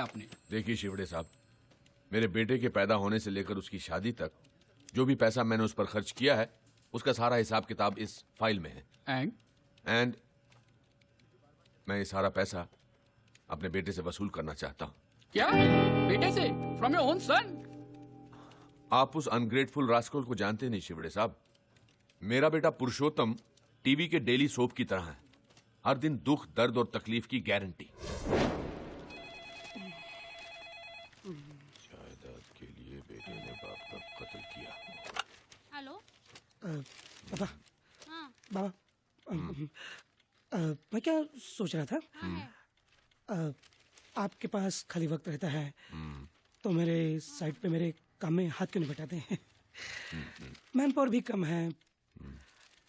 आपने। देखिए शिवड़े साहब, मेरे बेटे के पैदा होने से लेकर उसकी शादी तक जो भी पैसा मैंने उस पर खर्च किया है उसका सारा हिसाब किताब इस फाइल में है। एंड मैं ये सारा पैसा अपने बेटे से वसूल करना चाहता हूँ। क्या? बेटे से? From your own son? आप उस अनग्रेटफुल रास्कल को जानते नहीं शिवड़े साहब। मेरा बेटा पुरुषोत्तम टीवी के डेली सोप की तरह है, हर दिन दुख दर्द और तकलीफ की गारंटी। जायदाद के लिए बेटे ने बाप का कत्ल किया। हेलो पापा। हाँ बाबा, मैं क्या सोच रहा था, हाँ आपके पास खाली वक्त रहता है तो मेरे साइड पे मेरे काम में हाथ क्यों नहीं बटाते हैं? मैन पावर भी कम है,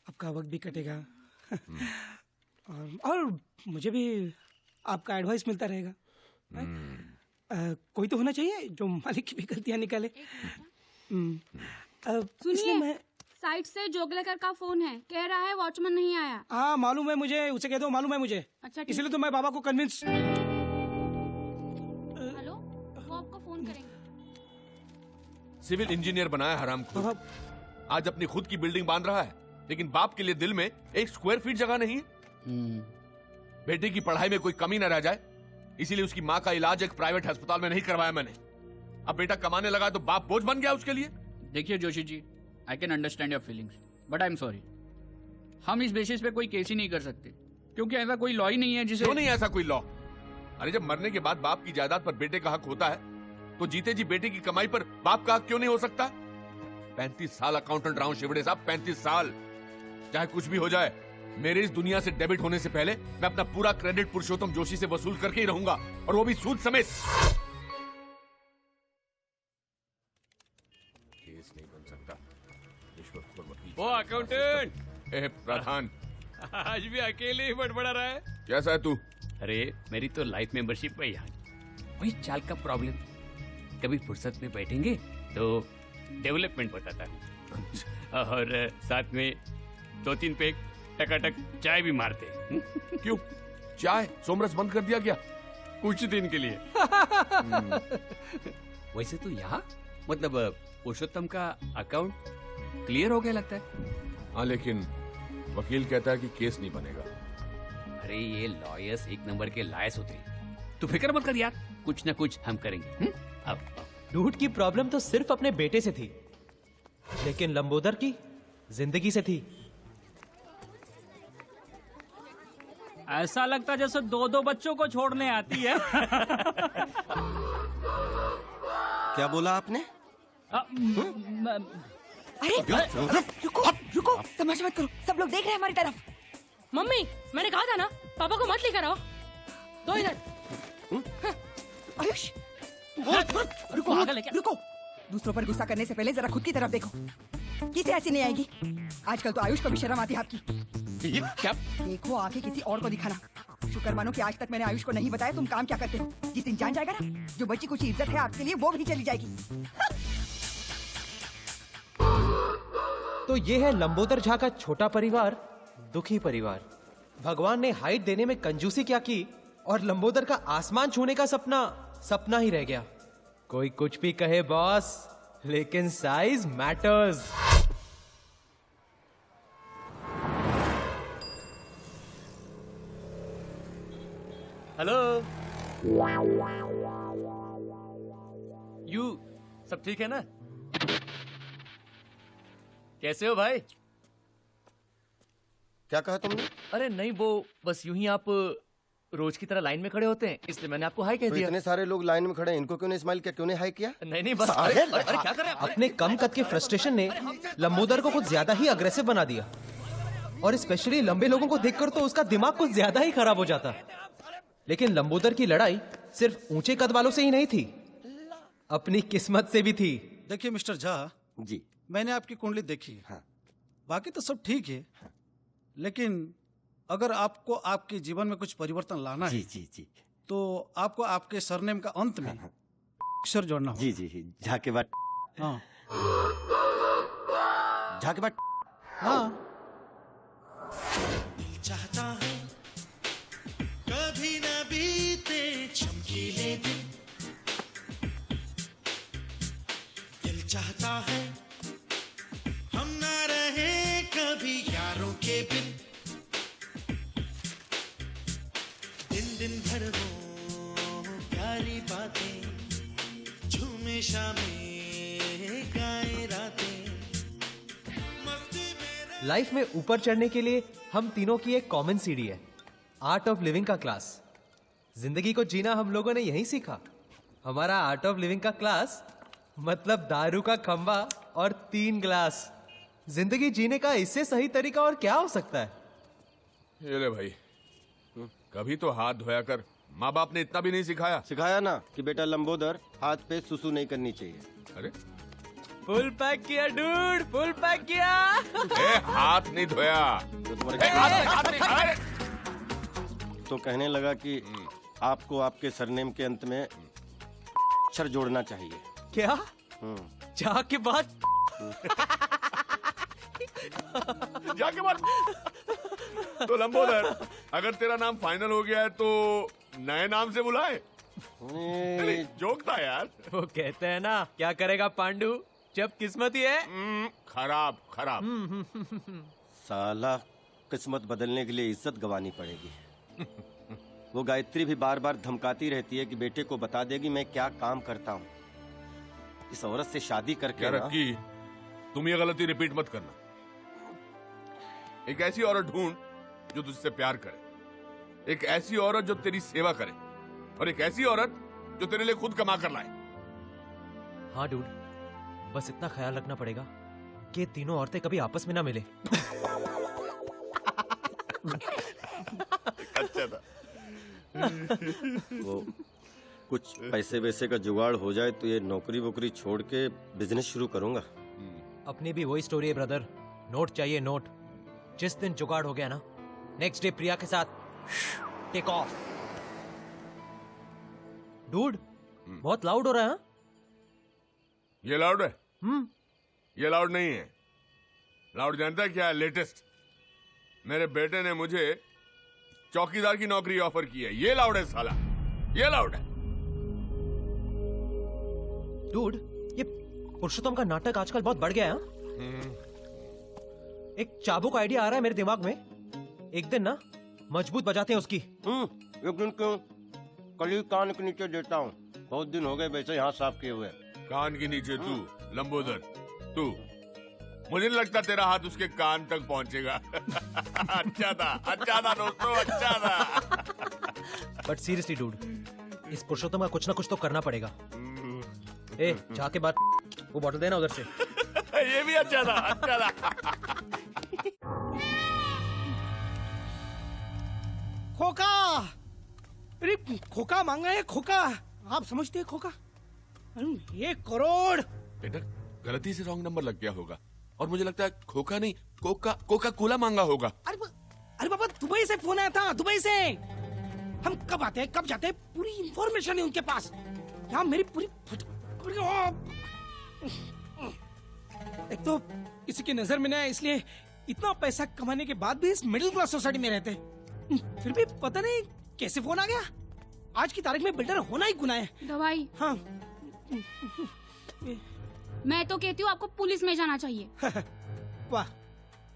आपका वक्त भी कटेगा और मुझे भी आपका एडवाइस मिलता रहेगा। कोई तो होना चाहिए जो मालिक की भी गलतियां निकाले। इसलिए सुनिए, मैं साइड से जोगलेकर का फोन है, कह रहा है वॉचमैन नहीं आया। हाँ मालूम है मुझे, उसे कह दो मालूम है मुझे। अच्छा ठीक इसलिए है। तो मैं बाबा को कन्विंस। हेलो, वो आपको फोन करेंगे। सिविल इंजीनियर बनाया हराम को, आज अपनी खुद की बिल्डिंग बांध रहा है, लेकिन बाप के लिए दिल में 1 स्क्वायर फीट जगह नहीं है। बेटे की पढ़ाई में कोई कमी न रह जाए, इसीलिए उसकी माँ का इलाज एक प्राइवेट अस्पताल में नहीं करवाया मैंने। अब बेटा कमाने लगा तो बाप बोझ बन गया उसके लिए। देखिए Joshi ji, I can understand your feelings, but I am sorry, हम इस बेसिस पे कोई केस ही नहीं कर सकते, क्योंकि ऐसा कोई लॉ ही नहीं है जिसे। क्यों नहीं ऐसा कोई लॉ? अरे जब मरने के बाद बाप की जायदाद पर बेटे का हक होता है, तो जीते जी बेटे की कमाई पर बाप का हक क्यों नहीं हो सकता? 35 साल अकाउंटेंट रहा हूं शिवड़े साहब, 35 साल। चाहे कुछ भी हो जाए, मेरे इस दुनिया से डेबिट होने से पहले मैं अपना पूरा क्रेडिट पुरुषोत्तम जोशी से वसूल करके ही रहूंगा, और वो भी सूद समेत। केस नहीं बन सकता। रिश्वतखोर वकील। वो अकाउंटेंट ए प्रधान, आज भी अकेले ही बड़बड़ा रहा है। कैसा है तू? अरे मेरी तो लाइफ मेंबरशिप है यार, वही चाल का प्रॉब्लम। कभी फुर्सत में बैठेंगे तो डेवलपमेंट बताता हूँ, और साथ में 2-3 पैक टकाटक चाय भी मारते हैं। क्यों, चाय सोमरस बंद कर दिया क्या? कुछ दिन के लिए। वैसे तो यहाँ मतलब पुरुषोत्तम का अकाउंट क्लियर हो गया लगता है। हाँ, लेकिन वकील कहता है कि केस नहीं बनेगा। अरे ये लॉयर्स 1 नंबर के लायस होते हैं, तू फिक्र मत कर यार, कुछ ना कुछ हम करेंगे। अब डूड की प्रॉब्लम तो सिर्फ अपने बेटे से थी, लेकिन लंबोदर की जिंदगी से थी। ऐसा लगता जैसे 2-2 बच्चों को छोड़ने आती है। क्या बोला आपने? अरे रुको रुको, तमाशा मत करो, सब लोग देख रहे हैं हमारी तरफ। मम्मी, मैंने कहा था ना पापा को मत लेकर आओ। तो इधर आयुष रुको, रुको, दूसरों पर गुस्सा करने से पहले जरा खुद की तरफ देखो। किसे ऐसी नहीं आएगी? आजकल तो आयुष को भी शर्म आती है आपकी। क्या? देखो आके किसी और को दिखाना। शुक्र मानो कि आज तक मैंने आयुष को नहीं बताया तुम काम क्या करते हो। जिस दिन जान जाएगा ना, जो बची कुछ इज्जत है आपके लिए वो भी चली जाएगी। तो ये है लंबोदर झा का छोटा परिवार, दुखी परिवार। भगवान ने हाइट देने में कंजूसी क्या की, और लंबोदर का आसमान छूने का सपना सपना ही रह गया। कोई कुछ भी कहे बॉस, लेकिन साइज मैटर्स। हेलो यू, सब ठीक है ना? कैसे हो भाई? क्या कहा तुमने? अरे नहीं, वो बस यूं ही आप रोज की तरह लाइन में खड़े होते हैं, इसलिए मैंने आपको हाय कह तो दिया। इतने सारे लोग लाइन में खड़े हैं, इनको क्यों नहीं स्माइल किया, क्यों नहीं हाई किया? नहीं नहीं, बस अरे क्या कर रहे हैं? अपने कम कद के फ्रस्ट्रेशन ने लंबोदर को कुछ ज्यादा ही अग्रेसिव बना दिया, और स्पेशली लंबे लोगों को देखकर तो उसका दिमाग कुछ ज्यादा ही खराब हो जाता। लेकिन लंबोदर की लड़ाई सिर्फ ऊंचे कद वालों से ही नहीं थी, अपनी किस्मत से भी थी। देखिए मिस्टर झा जी, मैंने आपकी कुंडली देखी है। हाँ। बाकी तो सब ठीक है, लेकिन अगर आपको आपके जीवन में कुछ परिवर्तन लाना है जी तो आपको आपके सरनेम का अंत में अक्षर जोड़ना होगा। जी, झा के बाद हाँ झा के बाद हाँ। चाहता हूँ कभी न बीते चमकीले दिन, चाहता है हम ना रहे कभी यारों के बिन, दिन दिन भर हो प्यारी बातें, झूमे शामें गाए रातें, मस्ती में। लाइफ में ऊपर चढ़ने के लिए हम तीनों की एक कॉमन सीढ़ी है, आर्ट ऑफ लिविंग का क्लास। जिंदगी को जीना हम लोगों ने यहीं सीखा। हमारा आर्ट ऑफ लिविंग का क्लास मतलब दारू का खंबा और 3 ग्लास। जिंदगी जीने का इससे सही तरीका और क्या हो सकता है? ये ले भाई, कभी तो हाथ धोया कर। माँ बाप ने इतना भी नहीं सिखाया? सिखाया ना कि बेटा लंबोदर हाथ पे सुसु नहीं करनी चाहिए। अरे फुल पैक किया डूड, फुल पैक किया। हाथ नहीं धोया तो तुम्हारे हाथ नहीं, अरे! तो कहने लगा कि आपको आपके सरनेम के अंत में अक्षर जोड़ना चाहिए। क्या? जा के बाद जाके बात। तो लंबोदर, अगर तेरा नाम फाइनल हो गया है तो नए नाम से बुलाए। जोक था यार। वो कहते हैं ना, क्या करेगा पांडु जब किस्मत ही है। खराब खराब। साला किस्मत बदलने के लिए इज्जत गंवानी पड़ेगी। वो गायत्री भी बार बार धमकाती रहती है कि बेटे को बता देगी मैं क्या काम करता हूँ। इस औरत से शादी करके यार ना, रक्की, तुम ये गलती रिपीट मत करना। एक ऐसी औरत ढूंढ जो तुझसे प्यार करे, एक ऐसी औरत जो तेरी सेवा करे, और एक ऐसी औरत जो तेरे लिए खुद कमा कर लाए। हाँ डूड, बस इतना ख्याल रखना पड़ेगा कि तीनों औरतें कभी आपस में ना मिले। अच्छा था। वो कुछ पैसे वैसे का जुगाड़ हो जाए तो ये नौकरी वोकरी छोड़ के बिजनेस शुरू करूंगा। अपनी भी वही स्टोरी है ब्रदर, नोट चाहिए नोट। जिस दिन जुगाड़ हो गया ना, नेक्स्ट डे प्रिया के साथ टेक ऑफ। डूड, बहुत लाउड हो रहा है। ये लाउड है? ये लाउड नहीं है। लाउड जानता है क्या है? लेटेस्ट। मेरे बेटे ने मुझे चौकीदार की नौकरी ऑफर की है। ये लाउड है साला, ये लाउड है। डूड, ये पुरुषोत्तम का नाटक आजकल बहुत बढ़ गया है। एक चाबुक आइडिया आ रहा है मेरे दिमाग में। एक दिन ना मजबूत बजाते हैं उसकी। एक दिन क्यों, कल ही कान के नीचे देता हूँ। बहुत दिन हो गए वैसे यहाँ साफ किए हुए। कान के नीचे तू लंबोदर, तू, मुझे नहीं लगता तेरा हाथ उसके कान तक पहुंचेगा। अच्छा था दोस्तों, अच्छा था। बट सीरियसली डूड, इस पुरुषोत्तम का कुछ ना कुछ तो करना पड़ेगा। ए, जाके बात, वो बॉटल देना उधर से। ये भी अच्छा था, अच्छा था। खोका, अरे खोका मांगा है, खोका। आप समझते हैं खोका? 1 करोड़। बेटा, गलती से रॉन्ग नंबर लग गया होगा, और मुझे लगता है खोका नहीं, कोका कोला मांगा होगा। अरे बाबा, दुबई से फोन आया था, दुबई से। हम कब आते हैं कब जाते हैं पूरी इंफॉर्मेशन है उनके पास। यहाँ मेरी पूरी एक तो किसी की नजर में ना, इसलिए इतना पैसा कमाने के बाद भी इस मिडिल क्लास सोसाइटी में रहते हैं। फिर भी पता नहीं कैसे फोन आ गया। आज की तारीख में बिल्डर होना ही गुनाह है। दवाई। हाँ। मैं तो कहती हूँ आपको पुलिस में जाना चाहिए। वाह,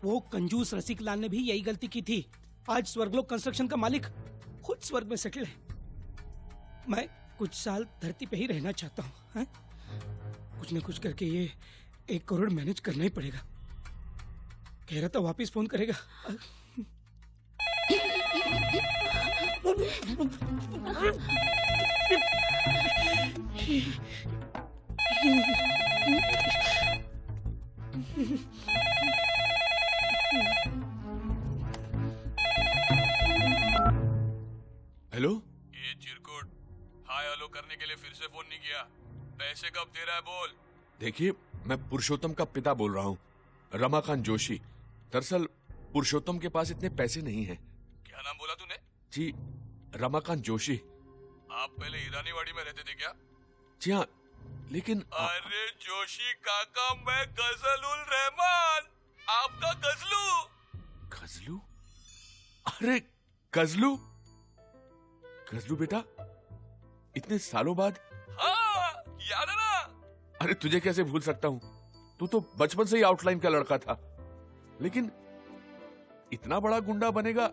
वो कंजूस रसिक लाल ने भी यही गलती की थी। आज स्वर्गलोक कंस्ट्रक्शन का मालिक खुद स्वर्ग में सेटल है। मैं कुछ साल धरती पे ही रहना चाहता हूँ। कुछ न कुछ करके ये 1 करोड़ मैनेज करना ही पड़ेगा। कह रहा था वापिस फोन करेगा। हेलो, ये चिरकुट, हाय हेलो करने के लिए फिर से फोन नहीं किया। पैसे कब दे रहा है बोल। देखिए, मैं पुरुषोत्तम का पिता बोल रहा हूँ, रमाकांत जोशी। दरअसल पुरुषोत्तम के पास इतने पैसे नहीं हैं। क्या नाम बोला तूने? जी, रमाकांत जोशी। आप पहले ईरानीवाड़ी में रहते थे क्या? जी हाँ, लेकिन अरे जोशी काका, मैं गजलुल रहमान, आपका गजलू। गजलू? अरे गजलू, गजलू बेटा, इतने सालों बाद। हाँ, याद है ना? अरे तुझे कैसे भूल सकता हूं? तू तो बचपन से ही आउटलाइन का लड़का था, लेकिन इतना बड़ा गुंडा बनेगा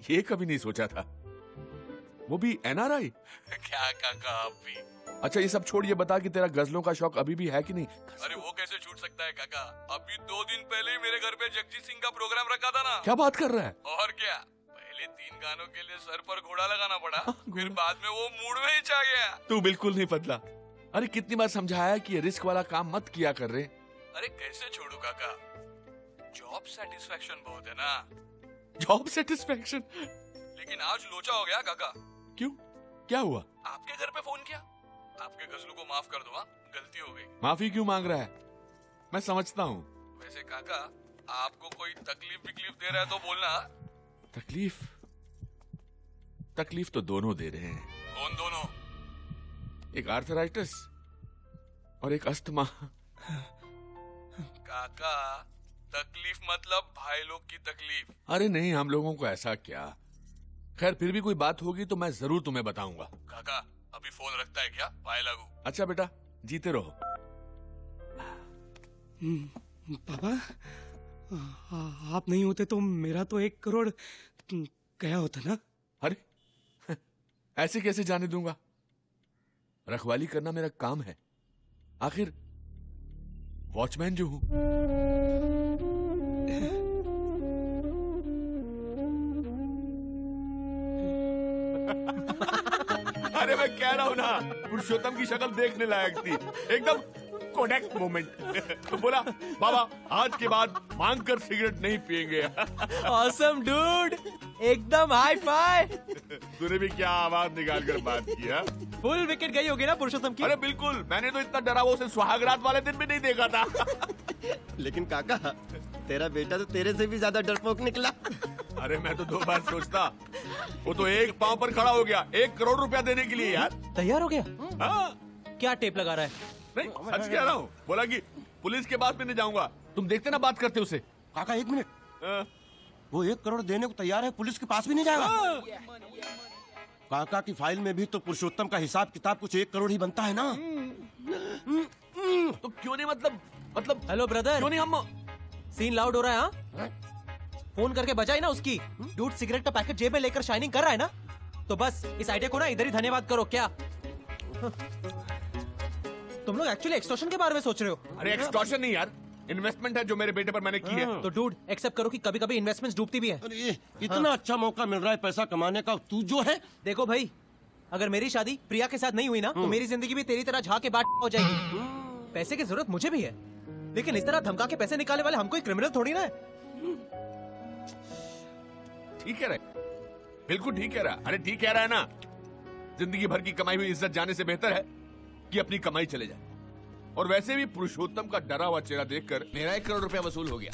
ये कभी नहीं सोचा था, वो भी एनआरआई। क्या काका आप भी? अच्छा ये सब छोड़, ये बता कि तेरा गजलों का शौक अभी भी है कि नहीं? अरे वो कैसे छूट सकता है काका? अभी 2 दिन पहले ही मेरे घर पे जगजीत सिंह का प्रोग्राम रखा था ना। क्या बात कर रहा है? और क्या, पहले 3 गानों के लिए सर पर घोड़ा लगाना पड़ा, फिर बाद में वो मूड में ही छा गया। तू बिल्कुल नहीं बदला। अरे कितनी बार समझाया कि ये रिस्क वाला काम मत किया कर रहे। अरे कैसे छोड़ू काका, जॉब सेटिस्फेक्शन बहुत है ना। Job satisfaction? लेकिन आज लोचा हो गया काका। क्यों, क्या हुआ? आपके घर पे फोन किया, आपके गजलों को माफ कर दो, हाँ गलती हो गई। माफी क्यों मांग रहा है? मैं समझता हूँ। वैसे काका, आपको कोई तकलीफ विकलीफ दे रहा है तो बोलना। तकलीफ? तकलीफ तो दोनों दे रहे हैं। कौन दोनों? एक आर्थराइटिस और एक अस्थमा। काका, तकलीफ मतलब भाई लोग की तकलीफ। अरे नहीं, हम लोगों को ऐसा क्या। खैर फिर भी कोई बात होगी तो मैं जरूर तुम्हें बताऊंगा। काका अभी फोन रखता है क्या? पाए लागू। अच्छा बेटा, जीते रहो। पापा, आप नहीं होते तो मेरा तो 1 करोड़ गया होता ना। अरे ऐसे कैसे जाने दूंगा? रखवाली करना मेरा काम है, आखिर वॉचमैन जो हूं। अरे मैं कह रहा हूं ना, पुरुषोत्तम की शक्ल देखने लायक थी, एकदम कोडेक मोमेंट। बोला बाबा आज के बाद मांग कर सिगरेट नहीं पिएंगे। ऑसम डूड, एकदम हाई फाई। तूने भी क्या आवाज निकाल कर बात किया? फुल विकेट गई होगी ना पुरुषोत्तम की? अरे बिल्कुल, मैंने तो इतना डरा वो उसे सुहागरात वाले दिन भी नहीं देखा था। लेकिन काका, तेरा बेटा तो तेरे से भी ज्यादा डरपोक निकला। अरे मैं तो 2 बार सोचता, वो तो एक पांव पर खड़ा हो गया 1 करोड़ रुपया देने के लिए। यार तैयार हो गया? हाँ। क्या टेप लगा रहा है? नहीं सच कह रहा हूँ, बोला कि पुलिस के पास में नहीं जाऊंगा। तुम देखते ना बात करते उसे। काका 1 मिनट, वो 1 करोड़ देने को तैयार है, पुलिस के पास भी नहीं जाएगा? काका की फाइल में भी तो पुरुषोत्तम का हिसाब किताब कुछ 1 करोड़ ही बनता है ना। तो क्यों नहीं, मतलब हेलो ब्रदर, क्यों नहीं हम। सीन लाउड हो रहा है? हाँ, फोन करके बजाई ना उसकी। डूड सिगरेट का पैकेट जेब में लेकर शाइनिंग कर रहा है ना, तो बस इस आइडिया को ना इधर ही धन्यवाद करो। क्या तुम लोग एक्चुअली एक्सटॉर्शन के बारे में सोच रहे हो? अरे एक्सटॉर्शन नहीं यार, इन्वेस्टमेंट है जो मेरे बेटे पर मैंने की है। तो डूड एक्सेप्ट करो कि कभी कभी इन्वेस्टमेंट्स डूबती भी है। अरे इतना अच्छा मौका मिल रहा है पैसा कमाने का, तू जो है। देखो भाई, अगर मेरी शादी प्रिया के साथ नहीं हुई ना, तो मेरी जिंदगी भी तेरी तरह झाके बाट हो जाएगी। पैसे की जरूरत मुझे भी है, लेकिन इस तरह धमका के पैसे निकालने वाले हम कोई क्रिमिनल थोड़ी ना है। ठीक कह रहा है, बिल्कुल ठीक कह रहा है। अरे ठीक कह रहा है ना, जिंदगी भर की कमाई हुई इज्जत जाने से बेहतर है कि अपनी कमाई चले जाए। और वैसे भी पुरुषोत्तम का डरा हुआ चेहरा देखकर मेरा 1 करोड़ रुपया वसूल हो गया।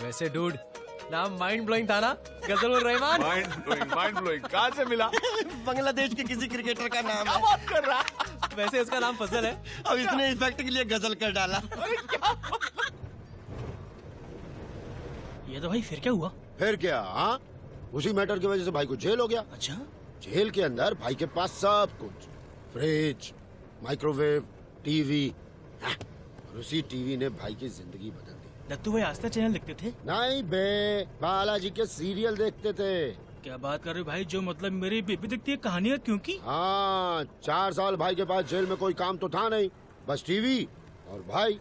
वैसे डूड, नाम माइंड ब्लोइंग था ना, गजलुल रहमान। माइंड ब्लोइंग कहाँ से मिला? बांग्लादेश के किसी क्रिकेटर का नाम क्या है। बात कर रहा? वैसे उसका नाम फजल है। अब इसने इफेक्ट के लिए गजल कर डाला। ये तो भाई फिर क्या हुआ? फिर क्या? हाँ, उसी मैटर की वजह से भाई को जेल हो गया। अच्छा, जेल के अंदर भाई के पास सब कुछ, फ्रिज, माइक्रोवेव, टीवी, और उसी टीवी ने भाई की जिंदगी बदल दी। दत्तू भाई आस्था चैनल देखते थे? नहीं बे, बालाजी के सीरियल देखते थे। क्या बात कर रहे हो भाई, जो मतलब मेरी बेबी देखती है कहानियाँ, क्योंकि हाँ, 4 साल भाई के पास जेल में कोई काम तो था नहीं, बस टीवी और भाई।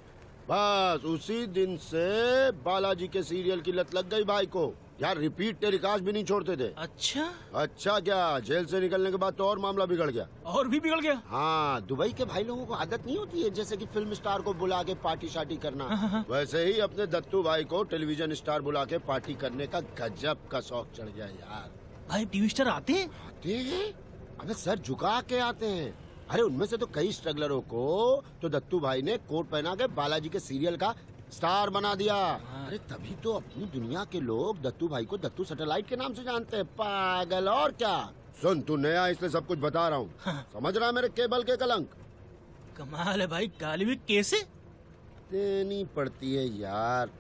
बस उसी दिन से बालाजी के सीरियल की लत लग गई भाई को। यार रिपीट टेलीकास्ट भी नहीं छोड़ते थे। अच्छा क्या, जेल से निकलने के बाद तो और मामला बिगड़ गया। और भी बिगड़ गया? हाँ, दुबई के भाई लोगों को आदत नहीं होती है जैसे कि फिल्म स्टार को बुला के पार्टी शार्टी करना। वैसे ही अपने दत्तू भाई को टेलीविजन स्टार बुला के पार्टी करने का गजब का शौक चढ़ गया यार। भाई टीवी स्टार आते हैं? आते हैं, अबे सर झुका के आते हैं। अरे उनमें से तो कई स्ट्रगलरों को तो दत्तू भाई ने कोट पहना के बालाजी के सीरियल का स्टार बना दिया। अरे तभी तो अपनी दुनिया के लोग दत्तू भाई को दत्तू सैटेलाइट के नाम से जानते हैं। पागल, और क्या। सुन, तू नया इसलिए सब कुछ बता रहा हूँ। समझ रहा है मेरे केबल के कलंक? कमाल है भाई, गाली भी कैसे देनी पड़ती है यार,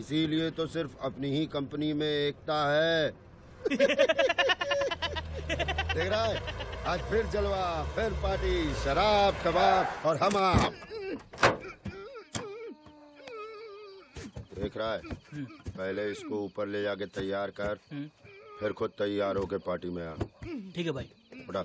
इसीलिए तो सिर्फ अपनी ही कंपनी में एकता है। देख रहा है, आज फिर जलवा, फिर पार्टी, शराब, कबाब और हम आप। देख रहा है, पहले इसको ऊपर ले जाके तैयार कर, फिर खुद तैयार होके पार्टी में आ। ठीक है भाई। उठा।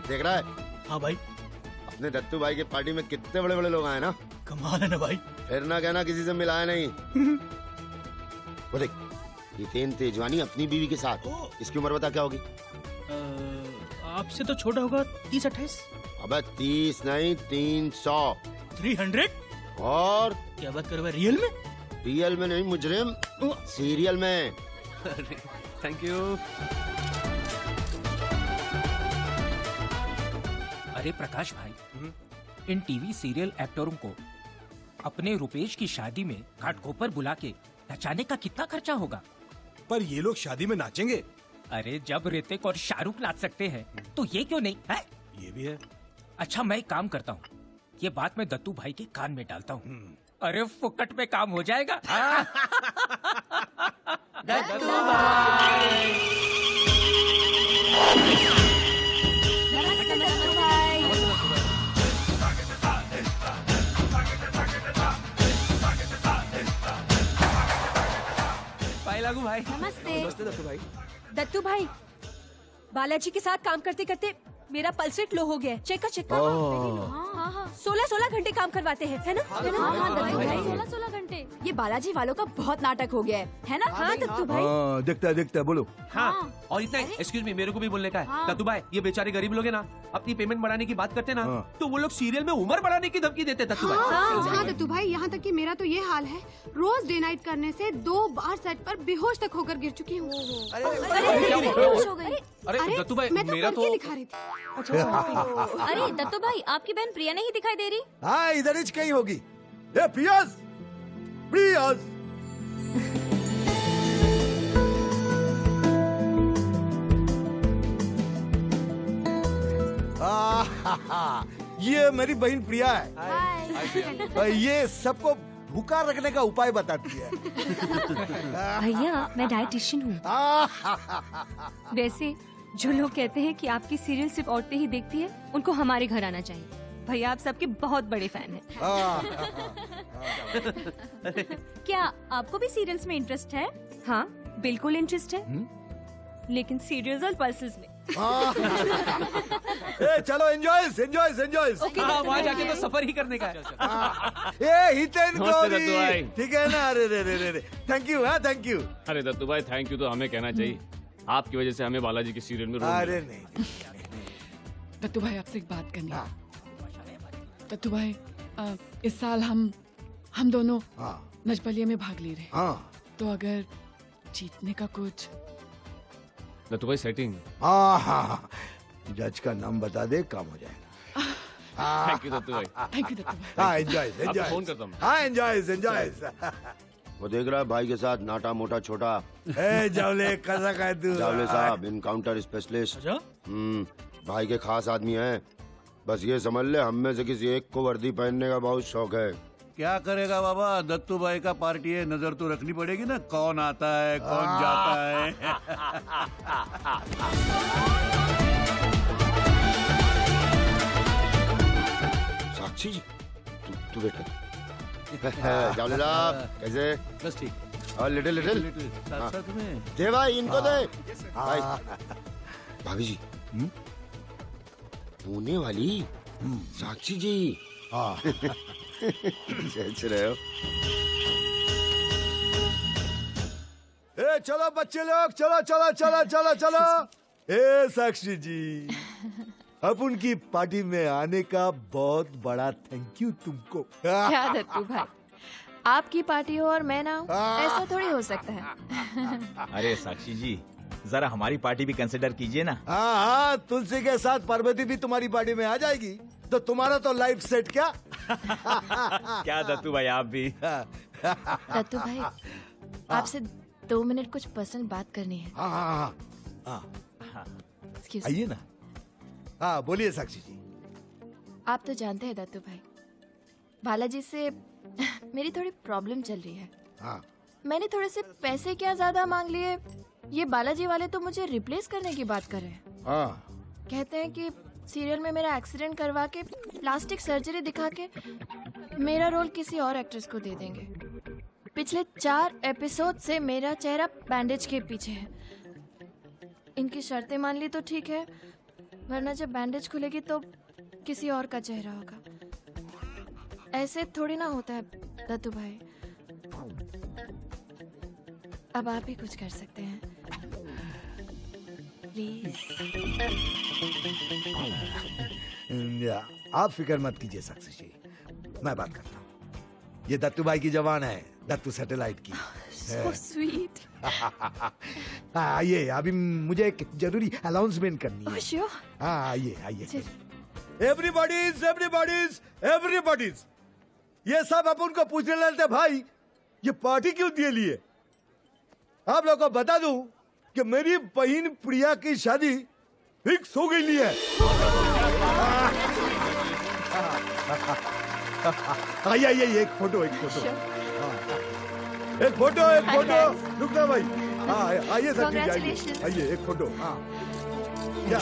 देख रहा है? हाँ भाई। अपने दत्तू भाई की पार्टी में कितने बड़े बड़े लोग आए ना। कमाल है ना भाई। फिर ना कहना किसी से मिलाया नहीं। वो देख, जितेन तेजवानी अपनी बीवी के साथ, इसकी उम्र बता क्या होगी? आपसे तो छोटा होगा 30-28। अबे 30 नहीं, 300। 300? और क्या बात कर रहे हो, रियल में? रियल में नहीं मुजरिम, सीरियल में। Thank you. अरे प्रकाश भाई, इन टीवी सीरियल एक्टरों को अपने रुपेश की शादी में घाटकोपर बुला के नचाने का कितना खर्चा होगा? पर ये लोग शादी में नाचेंगे? अरे जब ऋतिक और शाहरुख नाच सकते हैं तो ये क्यों नहीं है? ये भी है। अच्छा मैं एक काम करता हूँ, ये बात मैं दत्तू भाई के कान में डालता हूँ। अरे फुकट में काम हो जाएगा। दत्तू लागू भाई। नमस्ते। नमस्ते दत्तू भाई। दत्तू भाई, बालाजी के साथ काम करते करते मेरा पल्स रेट लो हो गया है। चेक कर 16 घंटे काम करवाते हैं, है ना? हाँ दत्तू भाई, 16 घंटे। ये बालाजी वालों का बहुत नाटक हो गया है ना? हाँ दत्तू भाई। दिखता है बोलो। हाँ, और इतना एक्सक्यूज मी, मेरे को भी बोलने का है। दत्तू भाई, ये बेचारे गरीब लोग हैं ना, अपनी पेमेंट बढ़ाने की बात करते ना, तो वो लोग सीरियल में उम्र बढ़ाने की धमकी देते। दत्तू भाई। हाँ दत्तू भाई, यहाँ तक कि मेरा तो ये हाल है, रोज डे नाइट करने से 2 बार सेट पर बेहोश तक होकर गिर चुकी हूँ। अरे दत्तू भाई, मैं तो मेरा करके लिखा रही थी। अरे दत्तू भाई, आपकी बहन प्रिया नहीं दिखाई दे रही? हाँ, इधर ही कहीं होगी। ए पियास, पियास। ये मेरी बहन प्रिया है। ये सबको भूखा रखने का उपाय बताती है। भैया, मैं डाइटिशियन हूँ। वैसे जो लोग कहते हैं कि आपकी सीरियल सिर्फ औरतें ही देखती है, उनको हमारे घर आना चाहिए। भैया आप सबके बहुत बड़े फैन हैं। क्या आपको भी सीरियल्स में इंटरेस्ट है? हाँ, बिल्कुल इंटरेस्ट है। लेकिन सीरियल्स और पल्सेस में। चलो एंजॉय। वहाँ जाके तो सफर ही करने का है। हितेन गौरी, ठीक है ना? अरे थैंक यू। हाँ थैंक यू। अरे दत्तू भाई, थैंक यू तो हमें कहना चाहिए। आपकी वजह से हमें बालाजी की सीरियल में रोल अरे मिला। नहीं। दत्तू भाई, आपसे एक बात करनी है। दत्तू भाई, इस साल हम दोनों नजबलिया में भाग ले रहे हैं। तो अगर जीतने का कुछ। दत्तू भाई सेटिंग। हाँ, जज का नाम बता दे, काम हो जाएगा। थैंक यू दत्तू भाई। थैंक यू दत्तू भाई। हाँ एंजॉय। फोन करता हूँ। हाँ एंजॉय। वो देख रहा है भाई के साथ नाटा मोटा छोटा। जावले कैसा का तू? जावले साहब इनकाउंटर स्पेशलिस्ट। भाई के खास आदमी हैं। बस ये समझ ले, हम में से किसी एक को वर्दी पहनने का बहुत शौक है। क्या करेगा बाबा, दत्तू भाई का पार्टी है, नजर तो रखनी पड़ेगी ना, कौन आता है कौन जाता है। साक्षी जी, तू बैठा। जावले साहब कैसे? बस ठीक। और लिटिल साथ में दे भाई, इनको दे भाई। भाभी जी, होने वाली साक्षी जी। सोच रहे हो? चलो बच्चे लोग, चलो। ए साक्षी जी, अब उनकी पार्टी में आने का बहुत बड़ा थैंक यू तुमको। क्या दत्तू भाई, आपकी पार्टी हो और मैं ना हूँ, ऐसा थोड़ी हो सकता है। अरे साक्षी जी, जरा हमारी पार्टी भी कंसिडर कीजिए ना। हाँ हाँ, तुलसी के साथ पार्वती भी तुम्हारी पार्टी में आ जाएगी तो तुम्हारा तो लाइफ सेट क्या। क्या दत्तू भाई, आप भी। दत्तू भाई, आपसे 2 मिनट कुछ पर्सनल बात करनी है। हाँ हाँ हाँ हाँ, Excuse me। आइए ना। हाँ बोलिए साक्षी जी। आप तो जानते हैं दत्तू भाई, बालाजी से मेरी थोड़ी प्रॉब्लम चल रही है। हाँ। मैंने थोड़े से पैसे क्या ज्यादा मांग लिए, ये बालाजी वाले तो मुझे रिप्लेस करने की बात कर रहे हैं। हाँ। कहते हैं कि सीरियल में मेरा एक्सीडेंट करवा के प्लास्टिक सर्जरी दिखा के मेरा रोल किसी और एक्ट्रेस को दे देंगे। पिछले 4 एपिसोड से मेरा चेहरा बैंडेज के पीछे है। इनकी शर्तें मान ली तो ठीक है, वरना जब बैंडेज खुलेगी तो किसी और का चेहरा होगा। ऐसे थोड़ी ना होता है दत्तू भाई। अब आप ही कुछ कर सकते हैं प्लीज। आप फिक्र मत कीजिए साक्षी जी, मैं बात करता हूँ। ये दत्तू भाई की जवान है, दत्तू सैटेलाइट की। So sweet। आइए, अभी मुझे एक जरूरी अनाउंसमेंट करनी है। Sure। हाँ आइए आइए। एवरीबॉडीज, ये सब अपन को पूछने लगे थे भाई, ये पार्टी क्यों दिए लिए। आप लोगों को बता दूं कि मेरी बहन प्रिया की शादी फिक्स हो गई है। आइए आइए, एक फोटो एक फोटो रुकना भाई। हाँ आइए सर, आइए एक फोटो। हाँ क्या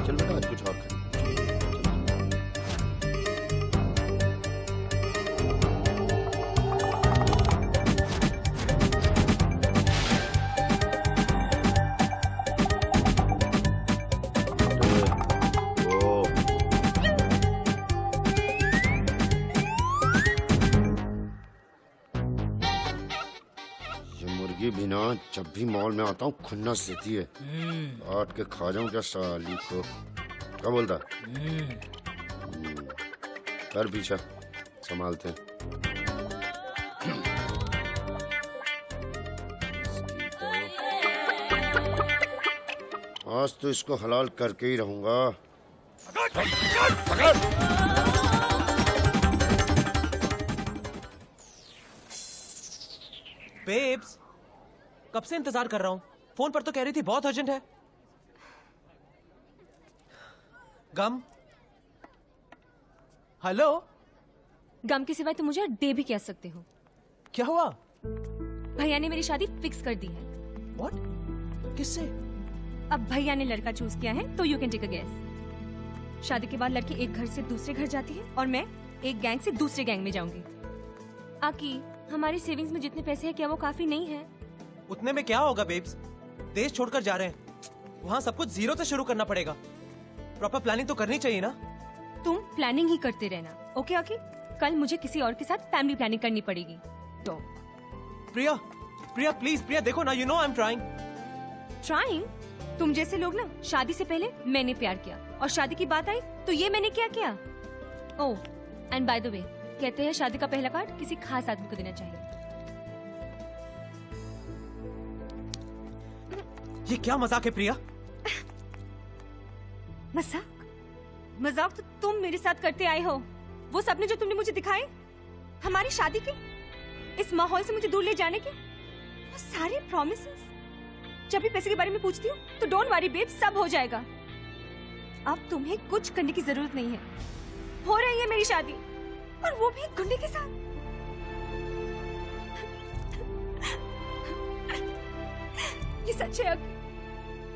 चलो आज कुछ और कर। भी ना, जब भी मॉल में आता हूँ खुन्नस देती है। काट के खा जाऊं क्या साली को। क्या बोलता? कर पीछा, संभालते हैं। आज तो इसको हलाल करके ही रहूंगा। बेब्स, कब से इंतजार कर रहा हूँ। फोन पर तो कह रही थी बहुत अर्जेंट है। गम, हेलो। गम के सिवाय तुम मुझे डे भी कह सकते हो। क्या हुआ? भैया ने मेरी शादी फिक्स कर दी है। What? किससे? अब भैया ने लड़का चूज किया है तो you can take a guess. शादी के बाद लड़की एक घर से दूसरे घर जाती है और मैं एक गैंग से दूसरे गैंग में जाऊंगी। आकी, हमारी सेविंग्स में जितने पैसे हैं क्या वो काफी नहीं है? उतने में क्या होगा बेब्स, देश छोड़कर जा रहे हैं, वहाँ सब कुछ जीरो से शुरू करना पड़ेगा। प्रॉपर प्लानिंग तो करनी चाहिए ना। तुम प्लानिंग ही करते रहना, ओके आकी? कल मुझे किसी और के साथ फैमिली प्लानिंग करनी पड़ेगी तो। प्रिया, प्रिया प्लीज, प्रिया देखो ना, you know I am trying. Trying? तुम जैसे लोग ना, शादी से पहले मैंने प्यार किया और शादी की बात आई तो ये मैंने क्या किया। ओह, एंड बाय द वे, कहते हैं शादी का पहला कार्ड किसी खास आदमी को देना चाहिए। ये क्या मजाक है प्रिया? मजाक? मजाक तो तुम मेरे साथ करते आए हो। वो सपने जो तुमने मुझे दिखाए, हमारी शादी के, इस माहौल से मुझे दूर ले जाने के, वो सारे प्रॉमिसेस। जब भी पैसे के बारे में पूछती हूँ तो डोंट वरी बेब, सब हो जाएगा। अब तुम्हें कुछ करने की जरूरत नहीं है। हो रही है मेरी शादी, और वो भी एक गुंडे के साथ। ये सच है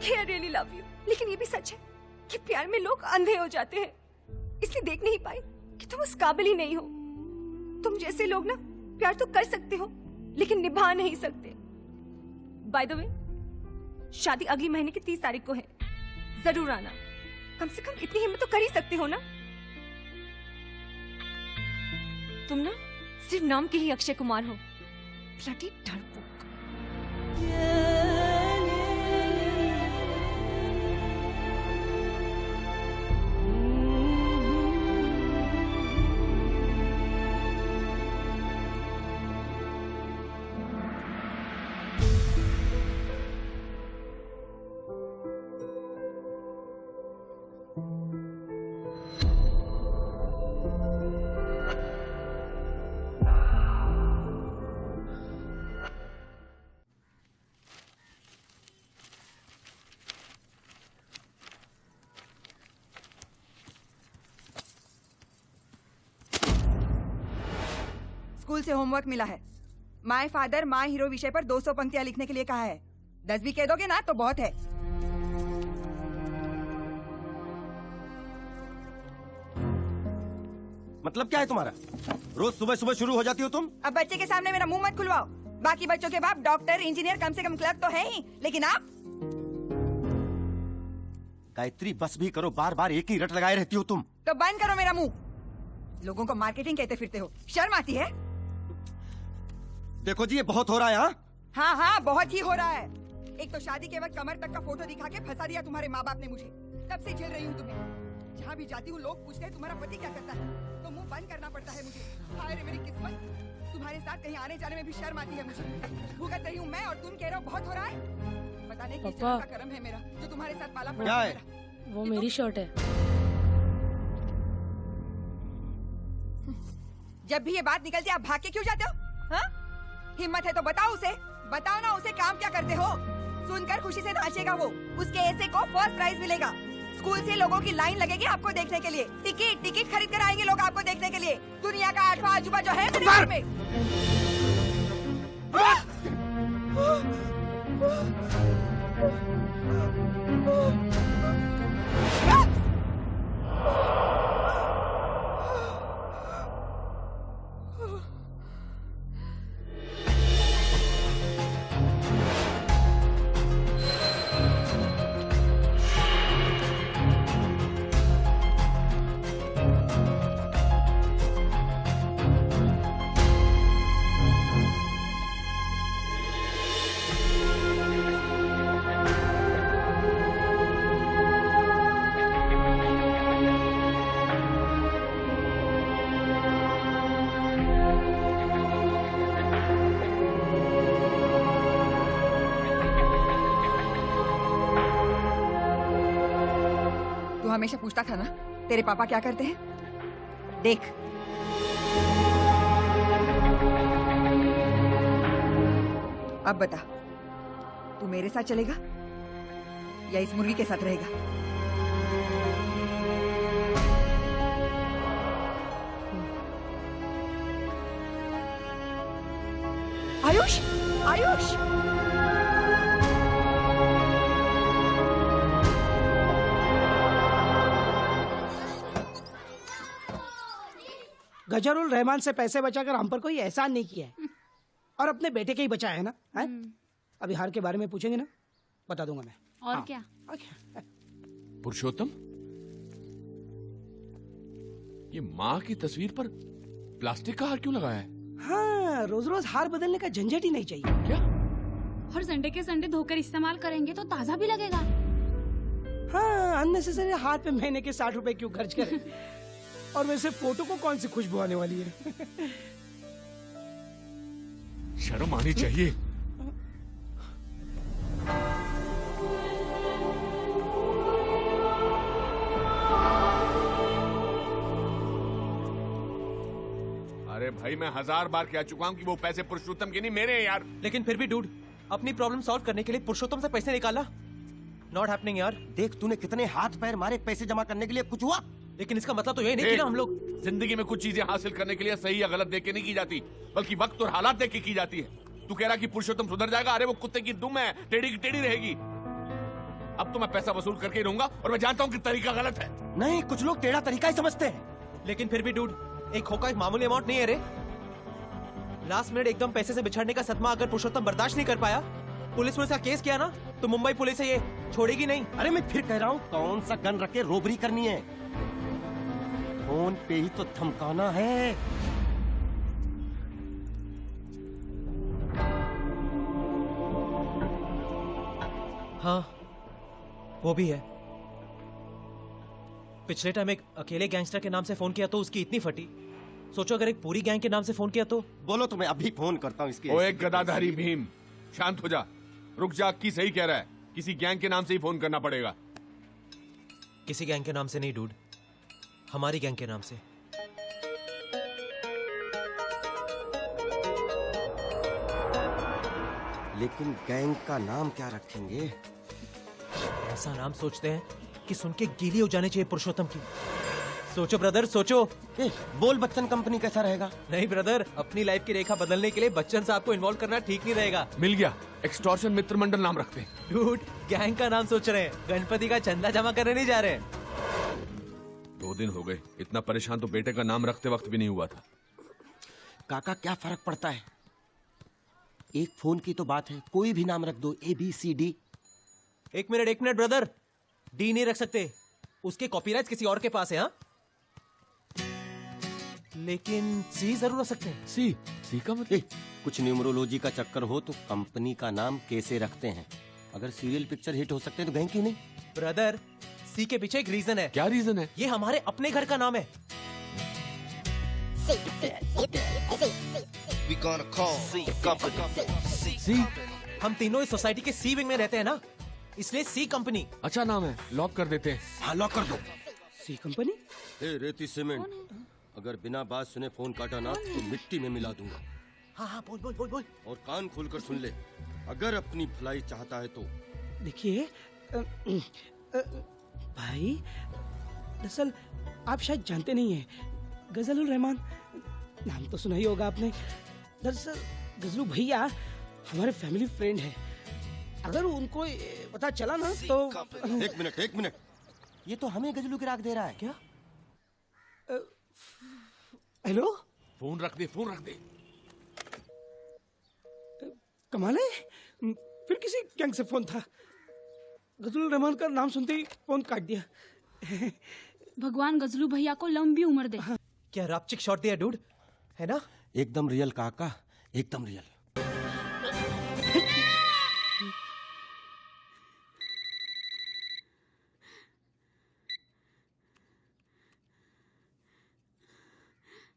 कि आई रियली लव यू, लेकिन ये भी सच है कि प्यार में लोग अंधे हो जाते हैं। इसलिए देख नहीं पाए कि तुम उस काबिल ही नहीं हो। तुम जैसे लोग ना प्यार तो कर सकते हो लेकिन निभा नहीं सकते। बाय द वे, शादी अगली महीने की 30 तारीख को है। जरूर आना। कम से कम इतनी हिम्मत तो कर ही सकती हो ना। तुम ना सिर्फ नाम के ही अक्षय कुमार हो। ब्लडी डरपोक। स्कूल से होमवर्क मिला है। माय फादर माय हीरो विषय पर 200 पंक्तियां लिखने के लिए कहा है। 10 भी कह दोगे ना तो बहुत है। मतलब क्या है तुम्हारा? रोज सुबह सुबह शुरू हो जाती हो तुम। अब बच्चे के सामने मेरा मुंह मत खुलवाओ। बाकी बच्चों के बाप डॉक्टर इंजीनियर कम से कम क्लर्क तो है ही, लेकिन आप गायत्री बस भी करो, बार बार एक ही रट लगाए रहती हो तुम। तो बंद करो मेरा मुंह। लोगों को मार्केटिंग कहते फिरते हो, शर्म आती है? देखो जी ये बहुत हो रहा है। हाँ हाँ बहुत ही हो रहा है। एक तो शादी के वक्त कमर तक का फोटो दिखा के फंसा दिया तुम्हारे माँ बाप ने मुझे। तब से झेल रही हूँ तुम्हें। जहाँ भी जाती हूँ लोग पूछते हैं तुम्हारा पति क्या करता है, तो मुंह बंद करना पड़ता है मुझे। हाय रे मेरी किस्मत, तुम्हारे साथ कहीं आने जाने में भी शर्म आती है मुझे। भुगत रही हूँ मैं और तुम कह रहे हो बहुत हो रहा है। पता नहीं किस जन्म का कर्म है मेरा जो तुम्हारे साथ पाला पड़ा है। वो मेरी शर्ट है। जब भी ये बात निकलती है आप भाग के क्यों जाते हो? हाँ? हिम्मत है तो बताओ उसे, बताओ ना उसे काम क्या करते हो। सुनकर खुशी से नाचेगा वो। उसके ऐसे को फर्स्ट प्राइज मिलेगा। स्कूल से लोगों की लाइन लगेगी आपको देखने के लिए। टिकट खरीद कर आएंगे लोग आपको देखने के लिए। दुनिया का 8वां अजूबा जो है मेरे घर में। हमेशा पूछता था ना तेरे पापा क्या करते हैं। देख अब बता, तू मेरे साथ चलेगा या इस मुर्गी के साथ रहेगा? आयुष, आयुष गजरुल रहमान से पैसे बचाकर हम पर कोई एहसान नहीं किया है और अपने बेटे के ही बचाया है ना। है? अभी हार के बारे में पूछेंगे ना, बता दूंगा मैं। और क्या? पुरुषोत्तम, ये माँ की तस्वीर पर प्लास्टिक का हार क्यों लगाया है? हाँ, रोज रोज हार बदलने का झंझट ही नहीं चाहिए। क्या? और संडे के संडे धोकर इस्तेमाल करेंगे तो ताजा भी लगेगा। हाँ, अननेसेसरी हाथ पे महीने के 60 रुपए क्यों खर्च करें? और वैसे फोटो को कौन सी खुशबू आने वाली है? शर्म आनी चाहिए। अरे भाई मैं 1000 बार कह चुका हूँ कि वो पैसे पुरुषोत्तम के नहीं मेरे हैं यार। लेकिन फिर भी डूड, अपनी प्रॉब्लम सॉल्व करने के लिए पुरुषोत्तम से पैसे निकाला। नॉट हैपनिंग यार। देख तूने कितने हाथ पैर मारे पैसे जमा करने के लिए, कुछ हुआ? लेकिन इसका मतलब तो ये नहीं कि ना हम लोग जिंदगी में कुछ चीजें हासिल करने के लिए सही या गलत देख के नहीं की जाती, बल्कि वक्त और हालात देख के की जाती है। तू कह रहा कि पुरुषोत्तम सुधर जाएगा? अरे वो कुत्ते की दुम है, टेढ़ी की टेढ़ी रहेगी। अब तो मैं पैसा वसूल करके ही रहूंगा और मैं जानता हूँ कि तरीका गलत है। नहीं, कुछ लोग टेढ़ा तरीका ही समझते हैं। लेकिन फिर भी डूड, एक होका एक मामूली अमाउंट नहीं है रे। लास्ट मिनट एकदम पैसे से बिछड़ने का सदमा अगर पुरुषोत्तम बर्दाश्त नहीं कर पाया, पुलिस में उसका केस किया ना, तो मुंबई पुलिस से ये छोड़ेगी नहीं। अरे मैं फिर कह रहा हूँ, कौन सा गन रख के रोबरी करनी है? फोन पे ही तो धमकाना है। हाँ, वो भी है। पिछले टाइम एक अकेले गैंगस्टर के नाम से फोन किया तो उसकी इतनी फटी। सोचो अगर एक पूरी गैंग के नाम से फोन किया तो। बोलो तो मैं अभी फोन करता हूँ इसकी। ओ एक गदाधारी भीम, शांत हो जा। रुक जा, की सही कह रहा है। किसी गैंग के नाम से ही फोन करना पड़ेगा। किसी गैंग के नाम से नहीं डूड, हमारी गैंग के नाम से। लेकिन गैंग का नाम क्या रखेंगे? ऐसा नाम सोचते हैं कि सुन के गीली हो जानी चाहिए पुरुषोत्तम की। सोचो ब्रदर, सोचो। बोल बच्चन कंपनी कैसा रहेगा? नहीं ब्रदर, अपनी लाइफ की रेखा बदलने के लिए बच्चन साहब को इन्वॉल्व करना ठीक नहीं रहेगा। मिल गया, एक्सटॉर्शन मित्र मंडल नाम रखते हैं। डूड, गैंग का नाम सोच रहे हैं, गणपति का चंदा जमा करने नहीं जा रहे हैं। 2 दिन हो गए, इतना परेशान तो बेटे का नाम रखते वक्त भी नहीं हुआ था। काका क्या फर्क पड़ता है? एक फोन की तो बात है, कोई भी नाम रख दो, ABCD। एक मिनट ब्रदर, डी नहीं रख सकते, उसके कॉपीराइट किसी और के पास है। हाँ, लेकिन सी जरूर रख सकते हैं। सी का मतलब? कुछ न्यूमरोलॉजी का चक्कर हो तो कंपनी का नाम कैसे रखते हैं? अगर सीरियल पिक्चर हिट हो सकते हैं तो गैंग क्यों नहीं? ब्रदर, सी के पीछे एक रीजन है। क्या रीजन है? ये हमारे अपने घर का नाम है। सी? हम तीनों इस सोसाइटी के सी विंग में रहते हैं ना, इसलिए सी कंपनी। अच्छा नाम है, लॉक कर देते हैं। हाँ लॉक कर दो। सी कंपनी? रेती सीमेंट, अगर बिना बात सुने फोन काटा ना तो मिट्टी में मिला दूंगा। हाँ, बोल। और कान खोलकर सुन ले, अगर अपनी भलाई चाहता है तो। देखिए भाई, दरअसल आप शायद जानते नहीं हैं, गजलुल रहमान नाम तो सुना ही होगा आपने। दरअसल गजलू भैया हमारे फैमिली फ्रेंड है। अगर उनको पता चला ना तो। एक मिनट, ये तो हमें गजलू की राग दे रहा है। क्या? हेलो, फोन रख दे। कमाल है, फिर किसी गैंग से फोन था। गजलुल रहमान का नाम सुनते ही फोन काट दिया। भगवान गजलू भैया को लंबी उम्र दे। क्या रापचिक शॉट दिया डूड, है ना? एकदम रियल काका, एकदम रियल।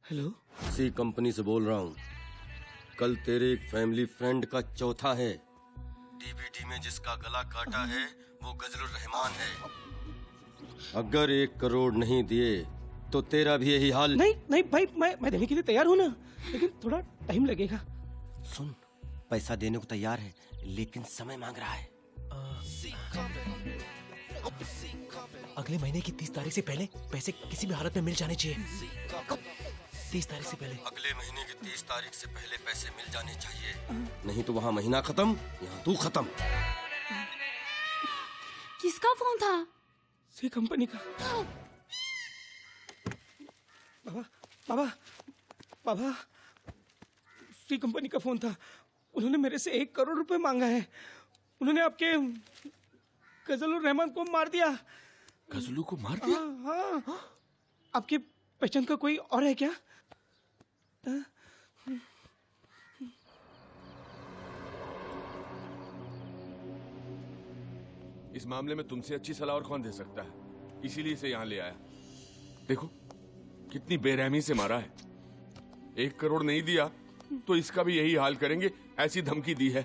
हेलो, सी कंपनी से बोल रहा हूँ। कल तेरे एक फैमिली फ्रेंड का चौथा है। डीवीडी में जिसका गला काटा है वो गजलुर रहमान है। अगर 1 करोड़ नहीं दिए तो तेरा भी यही हाल। नहीं भाई, मैं देने के लिए तैयार हूँ ना, लेकिन थोड़ा टाइम लगेगा। सुन, पैसा देने को तैयार है लेकिन समय मांग रहा है। अगले महीने की 30 तारीख से पहले पैसे किसी भी हालत में मिल जाने चाहिए। 30 तारीख से पहले? अगले महीने की 30 तारीख से पहले पैसे मिल जाने चाहिए, नहीं तो वहाँ महीना खत्म, यहाँ तू खत्म। किसका फोन था? सी कंपनी का। बाबा, सी कंपनी का फोन था। उन्होंने मेरे से 1 करोड़ रुपए मांगा है। उन्होंने आपके गजलुर रहमान को मार दिया। गजलू को मार दिया? हाँ। आपकी पहचान का कोई और है क्या? इस मामले में तुमसे अच्छी सलाह और कौन दे सकता है, इसीलिए इसे यहाँ ले आया। देखो कितनी बेरहमी से मारा है। 1 करोड़ नहीं दिया तो इसका भी यही हाल करेंगे, ऐसी धमकी दी है।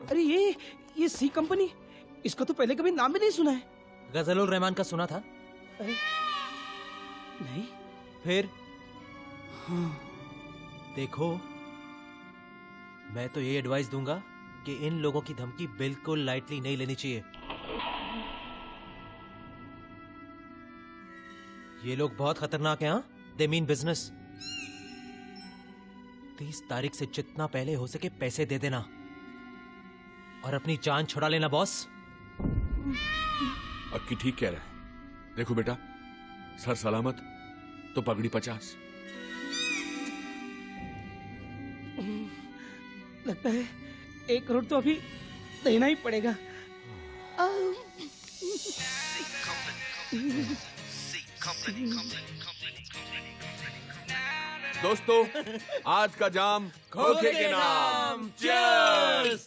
अरे ये सी कंपनी, इसका तो पहले कभी नाम भी नहीं सुना है। गजलुल रहमान का सुना था? नहीं। फिर? हाँ। देखो, मैं तो ये एडवाइस दूंगा कि इन लोगों की धमकी बिल्कुल लाइटली नहीं लेनी चाहिए। ये लोग बहुत खतरनाक हैं। They mean business. 30 तारीख से जितना पहले हो सके पैसे दे देना और अपनी जान छुड़ा लेना बॉस। अक्की ठीक कह रहा है। देखो बेटा, सर सलामत तो पगड़ी 50। लगता है 1 करोड़ तो अभी देना ही पड़ेगा। दोस्तों, आज का जाम खोखे के नाम। चीयर्स।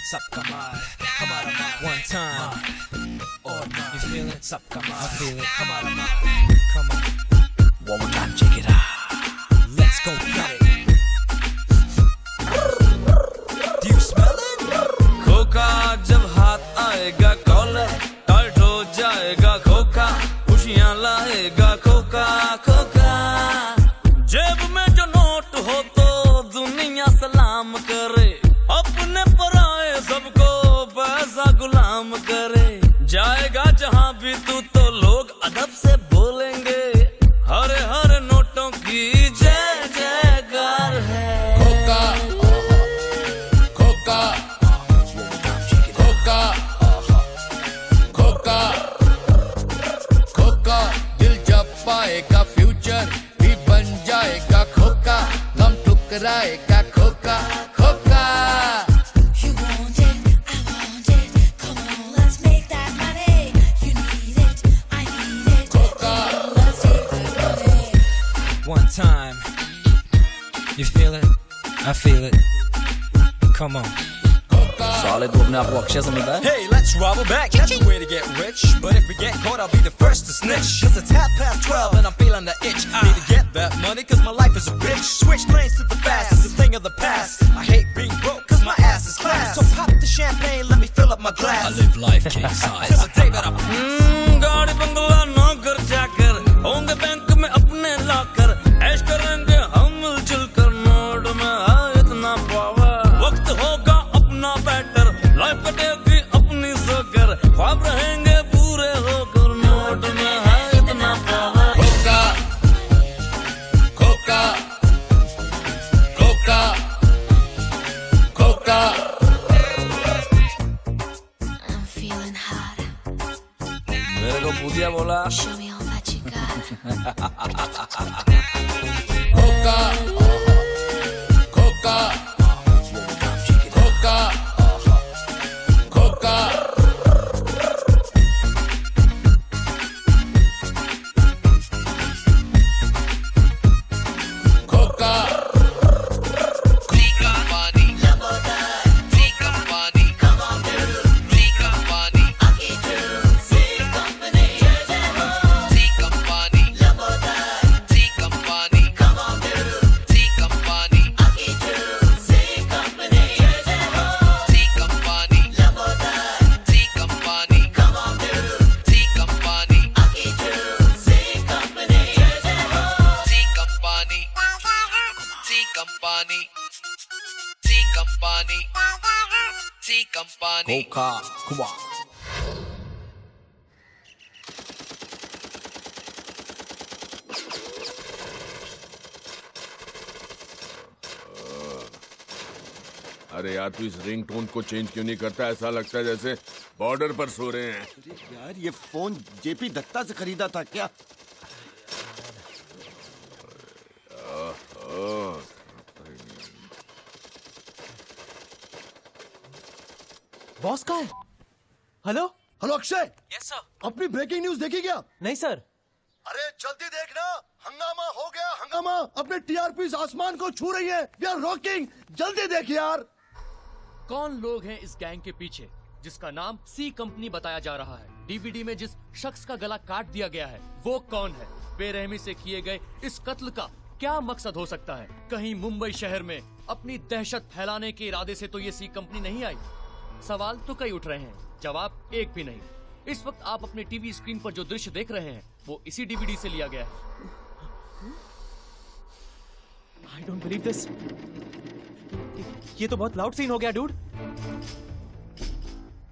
सबका मार हमारा मार one time और you feel it सबका मार I feel it हमारा मार come on one more time check it out let's go get it do you smell it खोखा जब हाथ आएगा कॉलर टाइट हो जाएगा खोखा खुशियां लाएगा खोखा खोखा जेब में जो नोट हो तो दुनिया सलाम करे अपने पराए सबको पैसा गुलाम करे जाएगा जहां भी तू तो लोग अदब से बोलेंगे हरे हरे नोटों की जय जयकार है खोका खोका खोका खोका खोका दिल जब पाएगा फ्यूचर भी बन जाएगा खोका गम ठुकराएगा खोका खोका one time you feel it I feel it come on साले तू अपने आप को अक्षय समझता है Hey, let's rob a bank. That's the way to get rich. But if we get caught, I'll be the first to snitch. Cause it's 12:30 and I'm feeling the itch. Need to get that money cause my life is a bitch. Switch lanes to the fast, it's a thing of the past. I hate being broke cause my ass is class. So pop the champagne, let me fill up my glass. I live life king size Cause the day that I'm गाड़ी बंगला नौकर चाकर होंगे bank में अपने लाकर ऐश करेंगे हम मिलजुल कर नोट में है इतना पावर वक्त होगा अपना बेटर लाइफ कटेगी अपनी सोकर ख्वाब रहेंगे पूरे होकर नोट में है इतना पावर खोका खोका खोका खोका I'm feeling hot. मेरे को पूछिया बोला Show me all that you got. खोका खोका खोका खोका खोका खोखा खुआ अरे यार तू इस रिंगटोन को चेंज क्यों नहीं करता ऐसा लगता है जैसे बॉर्डर पर सो रहे हैं यार ये फोन जेपी दत्ता से खरीदा था क्या बॉस कहाँ है hello hello Akshay yes sir अपनी ब्रेकिंग न्यूज देखी क्या नहीं सर अरे जल्दी देखना हंगामा हो गया हंगामा अपने टीआरपी आसमान को छू रही है वी आर रॉकिंग जल्दी देख यार कौन लोग हैं इस गैंग के पीछे जिसका नाम सी कंपनी बताया जा रहा है डीवीडी में जिस शख्स का गला काट दिया गया है वो कौन है बेरहमी से किए गए इस कत्ल का क्या मकसद हो सकता है कहीं मुंबई शहर में अपनी दहशत फैलाने के इरादे से तो ये सी कंपनी नहीं आई सवाल तो कई उठ रहे हैं जवाब एक भी नहीं इस वक्त आप अपने टीवी स्क्रीन पर जो दृश्य देख रहे हैं वो इसी डीवीडी से लिया गया है आई डोंट बिलीव दिस ये तो बहुत लाउड सीन हो गया डूड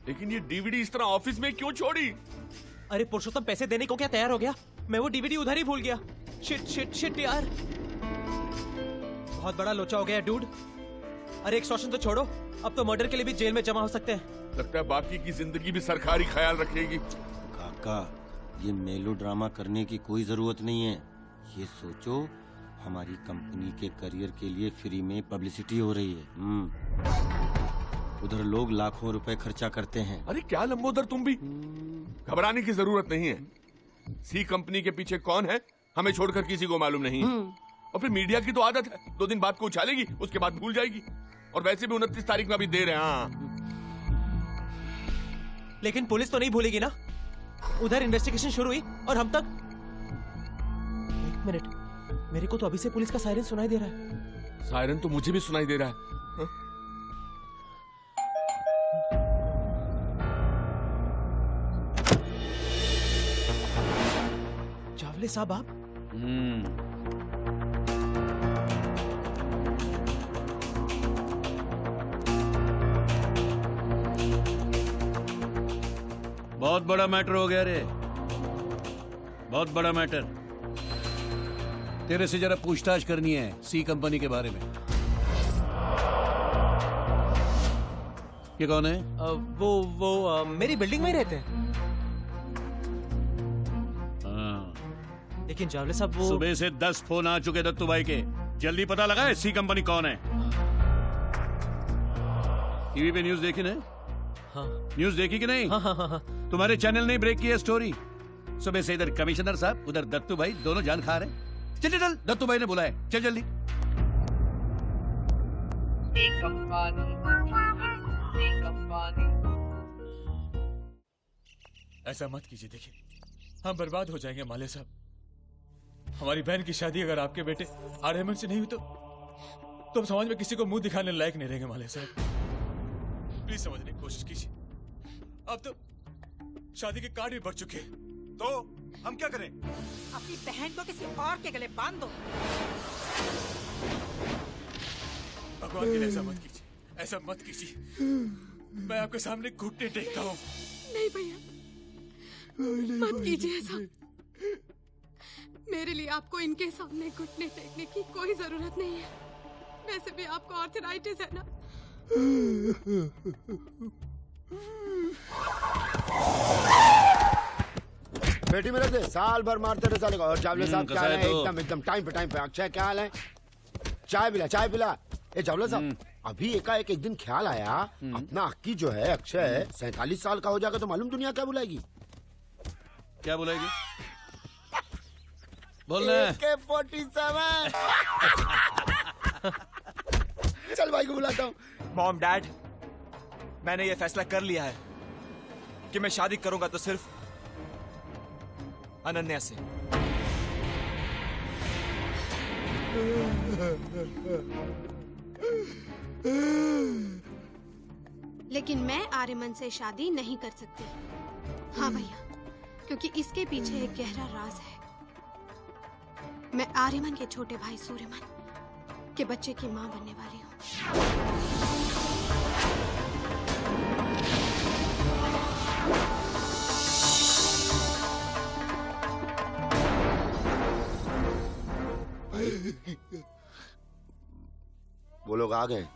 लेकिन ये डीवीडी इस तरह ऑफिस में क्यों छोड़ी अरे पुरुषोत्तम पैसे देने को क्या तैयार हो गया मैं वो डीवीडी उधर ही भूल गया शिट शिट शिट यार बहुत बड़ा लोचा हो गया डूड अरे एक्सटॉर्शन तो छोड़ो अब तो मर्डर के लिए भी जेल में जमा हो सकते हैं। लगता है बाकी की जिंदगी भी सरकारी ख्याल रखेगी। काका, ये मेलो ड्रामा करने की कोई जरूरत नहीं है। ये सोचो, हमारी कंपनी के करियर के लिए फ्री में पब्लिसिटी हो रही है। उधर लोग लाखों रुपए खर्चा करते हैं। अरे क्या लंबोदर, तुम भी घबराने की जरूरत नहीं है। सी कंपनी के पीछे कौन है हमें छोड़कर किसी को मालूम नहीं है। और फिर मीडिया की तो आदत है, 2 दिन बाद को उछालेगी, उसके बाद भूल जाएगी। और वैसे भी 29 तारीख में अभी दे रहे हैं। हाँ, लेकिन पुलिस तो नहीं भूलेगी ना। उधर इन्वेस्टिगेशन शुरू हुई और हम तक। 1 मिनट, मेरे को तो अभी से पुलिस का सायरन सुनाई दे रहा है। सायरन तो मुझे भी सुनाई दे रहा है। हाँ? चावले साहब आप? बहुत बड़ा मैटर हो गया रे, बहुत बड़ा मैटर। तेरे से जरा पूछताछ करनी है सी कंपनी के बारे में। ये कौन है? वो मेरी बिल्डिंग में ही रहते हैं। लेकिन चावले साहब वो सुबह से 10 फोन आ चुके दत्तू भाई के। जल्दी पता लगा है सी कंपनी कौन है। टीवी पे न्यूज देखी ना? हाँ। न्यूज देखी कि नहीं? हाँ। तुम्हारे चैनल ने ब्रेक किया स्टोरी। सुबह से इधर कमिश्नर साहब, उधर दत्तू भाई, दोनों जान खा रहे। चल चल, दत्तू भाई ने बुलाया, चल जल्दी। ऐसा मत कीजिए, देखिए हम बर्बाद हो जाएंगे माले साहब। हमारी बहन की शादी अगर आपके बेटे आर्यमन से नहीं हुई तो हम समाज में किसी को मुंह दिखाने लायक नहीं रहेंगे माले साहब। प्लीज समझने की कोशिश कीजिए। अब तो शादी के कार्ड भी बढ़ चुके हैं, तो हम क्या करें? अपनी बहन को किसी और के गले बांध दो। भगवान के लिए ऐसा मत कीजिए, ऐसा मत कीजिए। मैं आपके सामने घुटने टेकता हूँ। नहीं भैया, मत कीजिए ऐसा। मेरे लिए आपको इनके सामने घुटने टेकने की कोई जरूरत नहीं है। वैसे भी आपको आर्थराइटिस है ना। बेटी मेरे से साल भर मारते रहे साले को। और चावले साहब क्या हाल है? एकदम टाइम पे। अक्षय क्या हाल है? चाय पिला। ए चावले साहब, अभी एकाएक एक दिन ख्याल आया, अपना अक्की जो है अक्षय 47 साल का हो जाएगा तो मालूम दुनिया क्या बुलाएगी? क्या बुलाएगी? बोलना। AK-47। चल भाई को बुलाता हूँ। मॉम डैड, मैंने ये फैसला कर लिया है कि मैं शादी करूंगा तो सिर्फ अनन्या से। लेकिन मैं आर्यमन से शादी नहीं कर सकती। हाँ भैया, क्योंकि इसके पीछे एक गहरा राज है। मैं आर्यमन के छोटे भाई सूर्यमन के बच्चे की मां बनने वाली हूँ। वो लोग आ गए,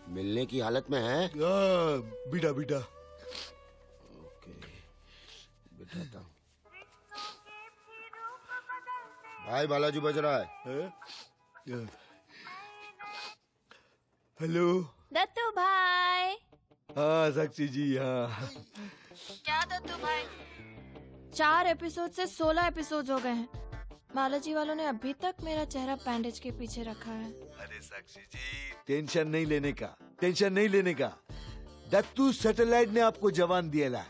मिलने की हालत में है। बीटा ओके, बिठाता हूँ। भाई बालाजी बज रहा है। हेलो दत्तू भाई। हाँ साक्षी जी, हाँ। क्या दत्तू भाई, 4 एपिसोड से 16 एपिसोड हो गए हैं। बालाजी वालों ने अभी तक मेरा चेहरा बैंडेज के पीछे रखा है। अरे साक्षी जी, टेंशन नहीं लेने का। दत्तू सैटेलाइट ने आपको जवान दिया है।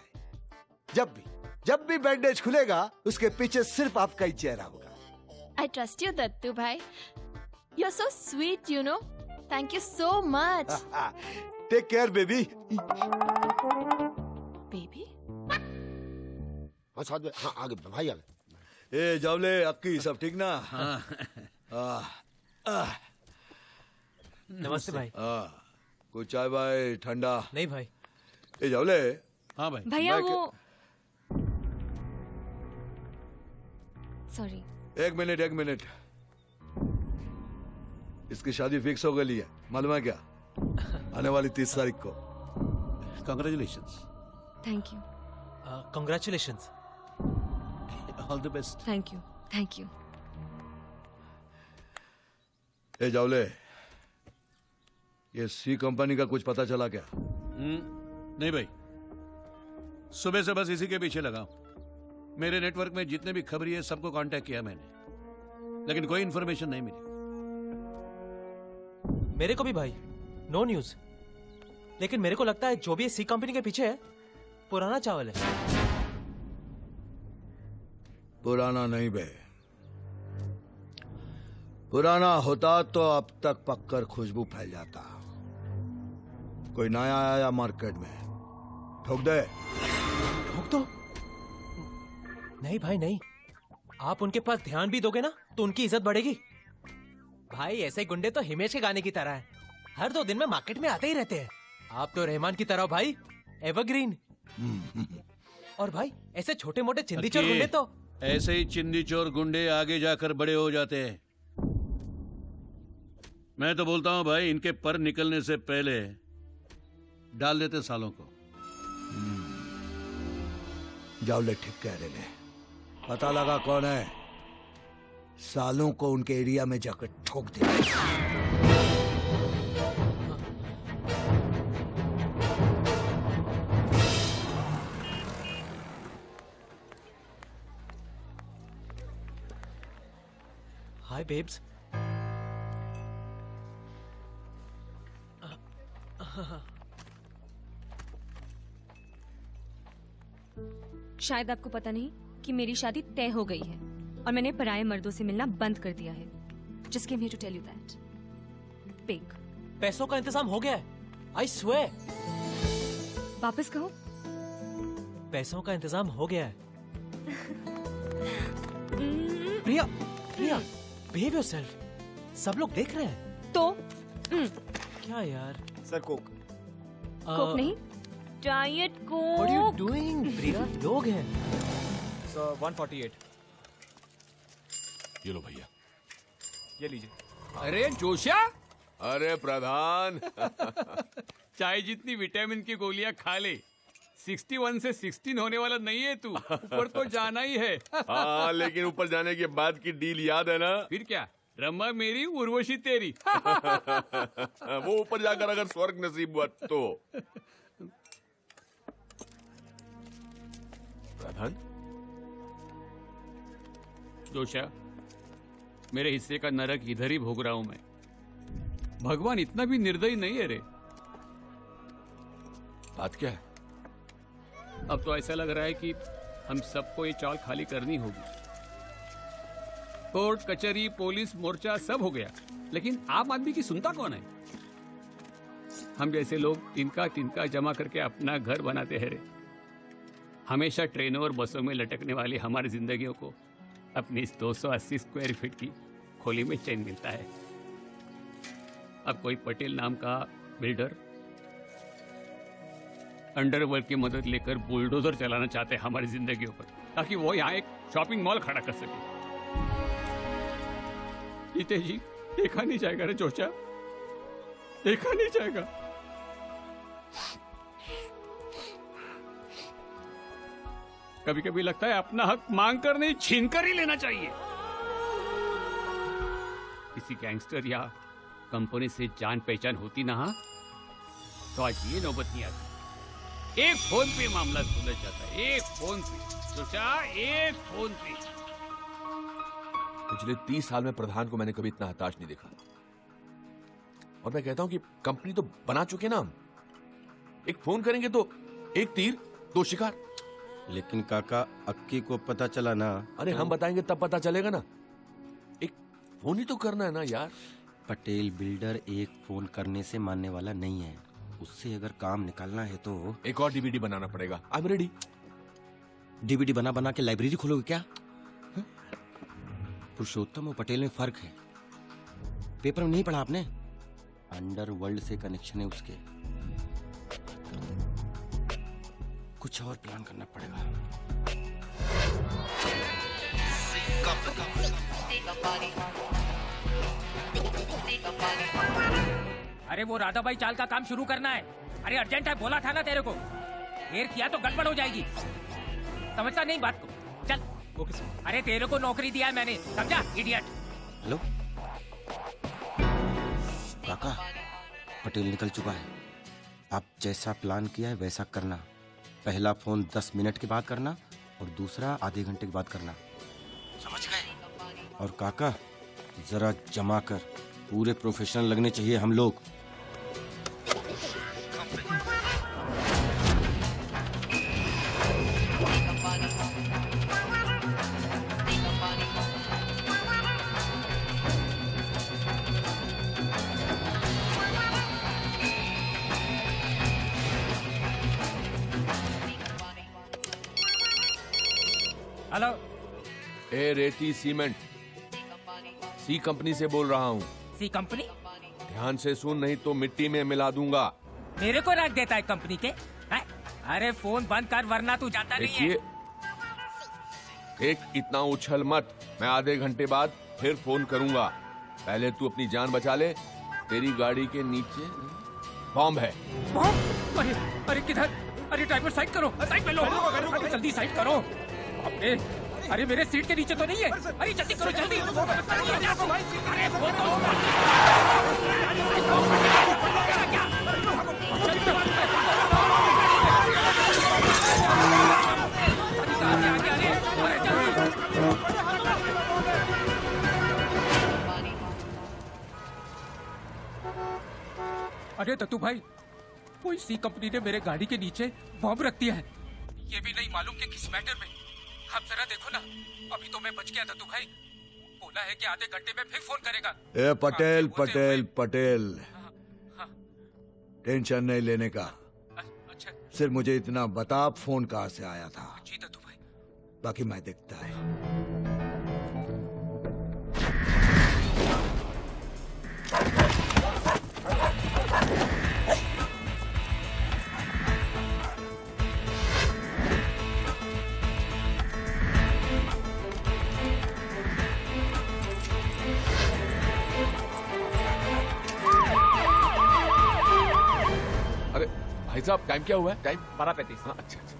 जब भी बैंडेज खुलेगा उसके पीछे सिर्फ आपका ही चेहरा होगा। I trust you, Dattu bhai. You're so sweet, you know. Thank you so much. Take care, baby. Baby? हाँ साथ में, हाँ आगे भाई आगे। ए जावले अक्की, सब ठीक ना? नमस्ते भाई। कुछ चाय भाई? ठंडा नहीं भाई। ए जावले। हाँ भाई। भैया वो सॉरी। एक मिनट। इसकी शादी फिक्स हो गई है, मालूम है क्या? आने वाली 30 तारीख को। Congratulations. Thank you Congratulations. All the best. Thank you thank you. ए जावले, ये सी कंपनी का कुछ पता चला क्या? नहीं भाई, सुबह से बस इसी के पीछे लगा हूं। मेरे नेटवर्क में जितने भी खबरी है सबको कांटेक्ट किया मैंने, लेकिन कोई इन्फॉर्मेशन नहीं मिली। मेरे को भी भाई, नो न्यूज। लेकिन मेरे को लगता है जो भी सी कंपनी के पीछे है पुराना चावल है। पुराना नहीं बे, पुराना होता तो अब तक पककर खुशबू फैल जाता। कोई नया आया मार्केट में, ठोक दे। ठोक दो? नहीं भाई नहीं, आप उनके पास ध्यान भी दोगे ना तो उनकी इज्जत बढ़ेगी। भाई ऐसे गुंडे तो हिमेश के गाने की तरह हैं, हर 2 दिन में मार्केट में आते ही रहते हैं। आप तो रहमान की तरह हो भाई, एवरग्रीन। और भाई ऐसे छोटे मोटे चिंदी चोर गुंडे तो ऐसे ही चिंदी चोर गुंडे आगे जाकर बड़े हो जाते हैं। मैं तो बोलता हूं भाई, इनके पर निकलने से पहले डाल देते सालों को। जावले ठीक कह रहे ले, पता लगा कौन है, सालों को उनके एरिया में जाकर ठोक दे। हाय बेब्स। शायद आपको पता नहीं कि मेरी शादी तय हो गई है और मैंने पराये मर्दों से मिलना बंद कर दिया है। Just came here to tell you that. Big. पैसों का इंतजाम हो गया है, I swear। वापस कहो। पैसों का इंतजाम हो गया है। प्रिया, प्रिया, behave yourself। सब लोग देख रहे हैं। तो क्या यार? Sir Coke. कोक नहीं, diet Coke. What are you doing, प्रिया? लोग हैं। सर 148। ये लो भैया। ये लीजिए। अरे जोशा, अरे प्रधान। चाय जितनी विटामिन की गोलियां खा ले, 61 से 16 होने वाला नहीं है तू। ऊपर तो जाना ही है। हाँ, लेकिन ऊपर जाने के बाद की डील याद है ना? फिर क्या, रमा मेरी उर्वशी तेरी। वो ऊपर जाकर अगर स्वर्ग नसीब हुआ तो। प्रधान, जोशा, मेरे हिस्से का नरक इधर ही भोग रहा हूं मैं। भगवान इतना भी निर्दयी नहीं है रे। बात क्या है? अब तो ऐसा लग रहा है कि हम सबको ये चाल खाली करनी होगी। कोर्ट कचहरी पुलिस मोर्चा सब हो गया, लेकिन आम आदमी की सुनता कौन है? हम जैसे लोग तिनका तिनका जमा करके अपना घर बनाते हैं रे। हमेशा ट्रेनों और बसों में लटकने वाली हमारी जिंदगियों को अपनी इस 280 स्क्वायर फीट की खोली में चैन मिलता है। अब कोई पटेल नाम का बिल्डर अंडरवर्ल्ड की मदद लेकर बुलडोजर चलाना चाहते हैं हमारी जिंदगियों पर, ताकि वो यहाँ एक शॉपिंग मॉल खड़ा कर सके। जीते जी देखा नहीं जाएगा रे जोशा, देखा नहीं जाएगा। कभी कभी लगता है अपना हक मांग कर नहीं, छीन कर ही लेना चाहिए। किसी गैंगस्टर या कंपनी से जान पहचान होती ना, तो आज ये नौबत नहीं आती। एक फोन पे मामला सुलझ जाता है, एक फोन पे। जोशा, एक फोन पे। पिछले 30 साल में प्रधान को मैंने कभी इतना हताश नहीं देखा। और मैं कहता हूं कि कंपनी तो बना चुके ना हम। एक फोन करेंगे तो एक तीर 2 शिकार। लेकिन काका, अक्की को पता चला ना? अरे हम बताएंगे तब पता चलेगा ना। एक फोन ही तो करना है ना यार। पटेल बिल्डर एक फोन करने से मानने वाला नहीं है। उससे अगर काम निकालना है तो एक और डीवीडी बनाना पड़ेगा। I am ready. डीवीडी बना बना के लाइब्रेरी खोलोगे क्या? पुरुषोत्तम और पटेल में फर्क है। पेपर में नहीं पढ़ा आपने? अंडरवर्ल्ड से कनेक्शन है उसके। कुछ और प्लान करना पड़ेगा। अरे वो राधाबाई चाल का काम शुरू करना है। अरे अर्जेंट है, बोला था ना तेरे को। देर किया तो गड़बड़ हो जाएगी। समझता नहीं बात को। चल। Okay sir. अरे तेरे को नौकरी दिया है मैंने, समझा इडियट। हेलो काका, पटेल निकल चुका है। आप जैसा प्लान किया है वैसा करना। पहला फोन 10 मिनट के बाद करना और दूसरा आधे घंटे के बाद करना, समझ गए? और काका जरा जमा कर, पूरे प्रोफेशनल लगने चाहिए हम लोग। हेलो। ए रेती सीमेंट, सी कंपनी से बोल रहा हूँ। C company? ध्यान से सुन, नहीं तो मिट्टी में मिला दूंगा। मेरे को रख देता है कंपनी के? है? अरे फोन बंद कर वरना तू जाता नहीं है। एक इतना उछल मत, मैं आधे घंटे बाद फिर फोन करूंगा। पहले तू अपनी जान बचा ले। तेरी गाड़ी के नीचे बॉम्ब है। बॉम्ब? अरे अरे किधर? अरे ड्राइवर साइड करो, साइड में लो। अरे जल्दी साइड करो। अरे अरे मेरे सीट के नीचे तो नहीं है। अरे जल्दी करो जल्दी। अरे वो अरे दत्तू भाई, कोई सी कंपनी ने मेरे गाड़ी के नीचे बॉम्ब रख दिया है। ये भी नहीं मालूम कि किस मैटर में। आप जरा देखो ना, अभी तो मैं बच गया दत्तू भाई। बोला है कि आधे घंटे में फिर फोन करेगा। ए पटेल पटेल पटेल, टेंशन नहीं लेने का। सिर्फ मुझे इतना बता, फोन कहाँ से आया था? जी दत्तू भाई। बाकी मैं देखता है। भाई साहब टाइम क्या हुआ है? टाइम 12:35। हाँ, अच्छा अच्छा।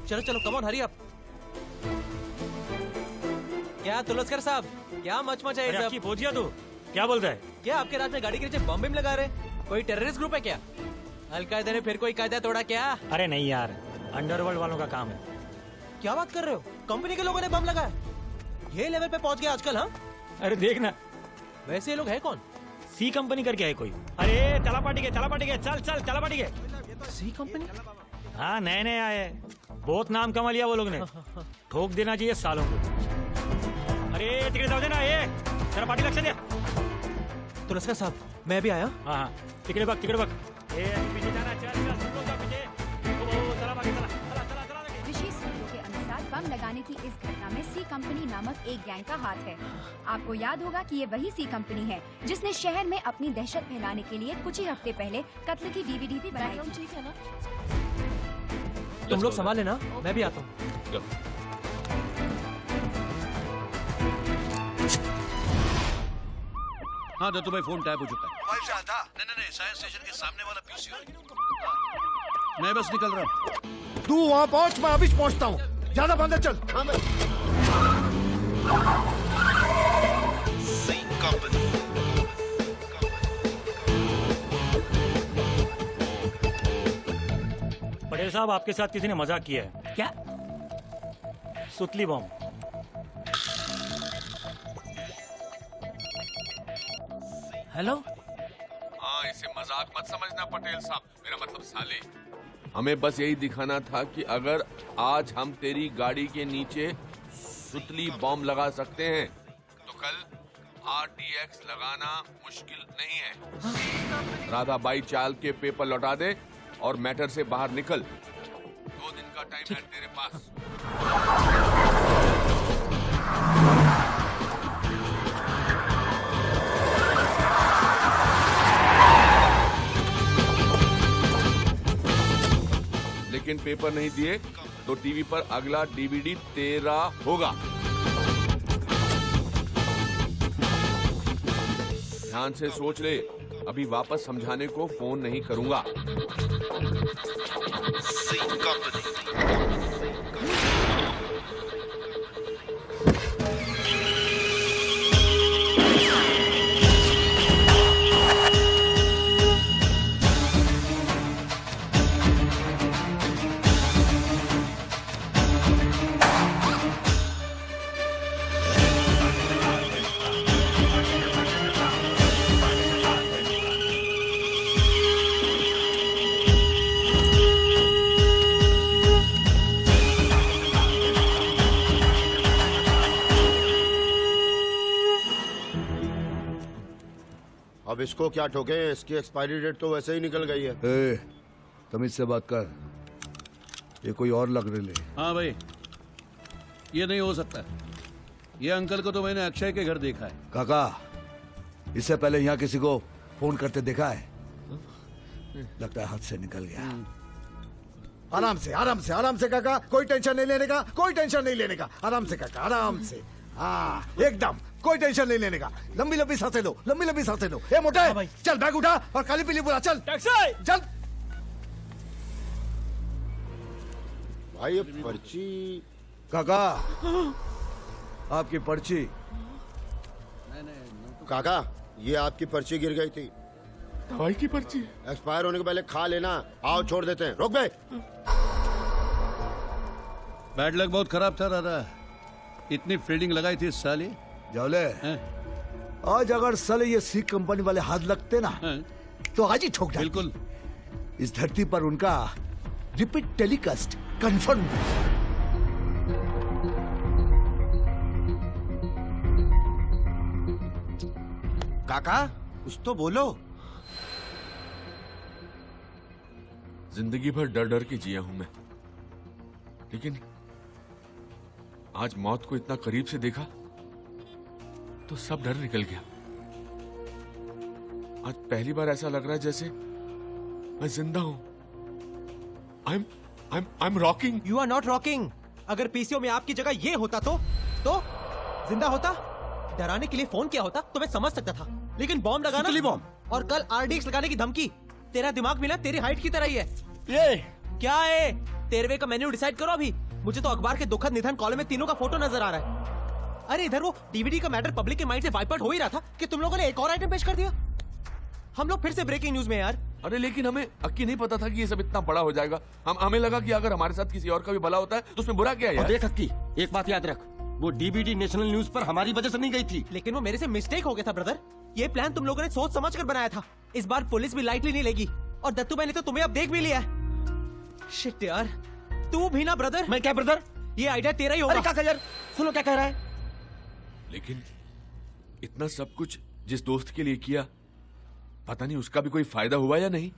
चलो चलो कम ऑन हरी अप। क्या तुलसकर साहब, क्या मचमच है? आपकी पहुंचिया तू क्या बोल रहा है? क्या आपके रात में गाड़ी के नीचे बम बिम लगा रहे? कोई टेररिस्ट ग्रुप है क्या? अलकायदा ने फिर कोई कायदा तोड़ा क्या? अरे नहीं यार, अंडरवर्ल्ड वालों का काम है। क्या बात कर रहे हो? कंपनी के लोगों ने बम लगाया? ये लेवल पे पहुंच गया आजकल? हाँ अरे देखना। वैसे ये लोग है कौन? सी कंपनी करके है कोई। अरे चला पाटी के चल चल चला पाटी के। सी कंपनी? हाँ नए नए आए, बहुत नाम कमा लिया वो लोग ने। ठोक देना चाहिए सालों को। अरे टिकट दो देना, ये चला पाटी लक्ष्य दे। तुलसकर साहब मैं भी आया। हाँ हाँ टिकट बक पीछे जाना। चल पीछे चला बाकी चला। ऋषि सूत्रों के अनुसार बम लगाने की इस घटना में सी कंपनी नामक एक गैंग का हाथ है। आपको याद होगा कि ये वही सी कंपनी है जिसने शहर में अपनी दहशत फैलाने के लिए कुछ ही हफ्ते पहले कत्ल की डीवीडी भी बनाई थी। ठीक है ना? तुम लोग संभाल लेना, मैं भी आता हूँ। हाँ दत्तू भाई, फोन टैप हो चुका है। मोबाइल से आता? नहीं, साइंस स्टेशन के सामने वाला पीसी। मैं बस निकल रहा हूँ। तू वहाँ पहुँच, मैं अभी पहुँचता हूँ। ज्यादा बंदर चल। हाँ पटेल साहब आपके साथ किसी ने मजाक किया है क्या? सुतली बम। हेलो। हाँ, इसे मजाक मत समझना पटेल साहब, मेरा मतलब साले। हमें बस यही दिखाना था कि अगर आज हम तेरी गाड़ी के नीचे सुतली बॉम्ब लगा सकते हैं तो कल RDX लगाना मुश्किल नहीं है। राधा बाई चाल के पेपर लौटा दे और मैटर से बाहर निकल। 2 दिन का टाइम है तेरे पास। लेकिन पेपर नहीं दिए तो टीवी पर अगला DVD तेरा होगा। ध्यान से सोच ले, अभी वापस समझाने को फोन नहीं करूंगा। अब इसको क्या ठोके, इसकी एक्सपायरी डेट तो वैसे ही निकल गई है। ए, तमीज से बात कर, ये कोई और लग रही है। हाँ भाई, ये नहीं हो सकता। ये अंकल को तो मैंने अक्षय के घर देखा है। काका, इससे पहले यहाँ किसी को फोन करते देखा है? लगता है हाथ से निकल गया। आराम से आराम से आराम से काका, कोई टेंशन नहीं लेने का, कोई टेंशन नहीं लेने का। आराम से काका, आराम से। हाँ एकदम, कोई टेंशन नहीं लेने का। लंबी लंबी सांसें लो, लंबी लंबी सांसें लो। ए मोटा है, चल बैग उठा और काली पीली बुला, चल टैक्सी चल। भाई ये पर्ची। काका, आपकी पर्ची। काका, ये आपकी पर्ची गिर गई थी। दवाई की पर्ची? एक्सपायर होने के पहले खा लेना। आओ छोड़ देते हैं। रोक बे। बैड लक बहुत खराब था दादा, इतनी फील्डिंग लगाई थी इस साल। जावले, आज अगर साले ये सी कंपनी वाले हाथ लगते ना तो आज ही ठोक डालते। बिल्कुल। इस धरती पर उनका रिपीट टेलीकास्ट कंफर्म। काका, कुछ तो बोलो। जिंदगी भर डर डर के जिया हूं मैं, लेकिन आज मौत को इतना करीब से देखा तो सब डर निकल गया। आज पहली बार ऐसा लग रहा है जैसे मैं जिंदा हूं। I am rocking. You are not rocking. अगर पीसीओ में आपकी जगह ये होता तो जिंदा होता। डराने के लिए फोन किया होता तो मैं समझ सकता था, लेकिन बॉम्ब लगाना बॉम्ब और कल आरडीएक्स लगाने की धमकी। तेरा दिमाग मिला तेरी हाइट की तरह ही है। ये क्या है? 13वें का मेन्यू डिसाइड करो अभी। मुझे तो अखबार के दुखद निधन कॉलम में तीनों का फोटो नजर आ रहा है। अरे इधर वो डीवीडी का मैटर पब्लिक के माइंड से वाइप आउट हो ही रहा था कि तुम लोगों ने एक और आइटम पेश कर दिया। हम लोग फिर से ब्रेकिंग न्यूज में यार। अरे लेकिन हमें अक्की नहीं पता था कि ये सब इतना बड़ा हो जाएगा। हमें लगा कि अगर हमारे साथ किसी और का भी भला होता है तो उसमें बुरा क्या है यार? देख अक्की, एक बात याद रख, वो डीवीडी नेशनल न्यूज पर हमारी वजह से नहीं गई थी। लेकिन वो मेरे से मिस्टेक हो गया था ब्रदर। ये प्लान तुम लोगों ने सोच समझ कर बनाया था। इस बार पुलिस भी लाइटली नहीं लेगी और दत्तू भाई ने तो तुम्हें अब देख भी लिया है। शिट यार, तू भी ना ब्रदर। मैं क्या ब्रदर? ये आइडिया तेरा ही होगा। अरे काका यार, सुनो क्या कह रहा है। लेकिन इतना सब कुछ जिस दोस्त के लिए किया, पता नहीं उसका भी कोई फायदा हुआ या नहीं।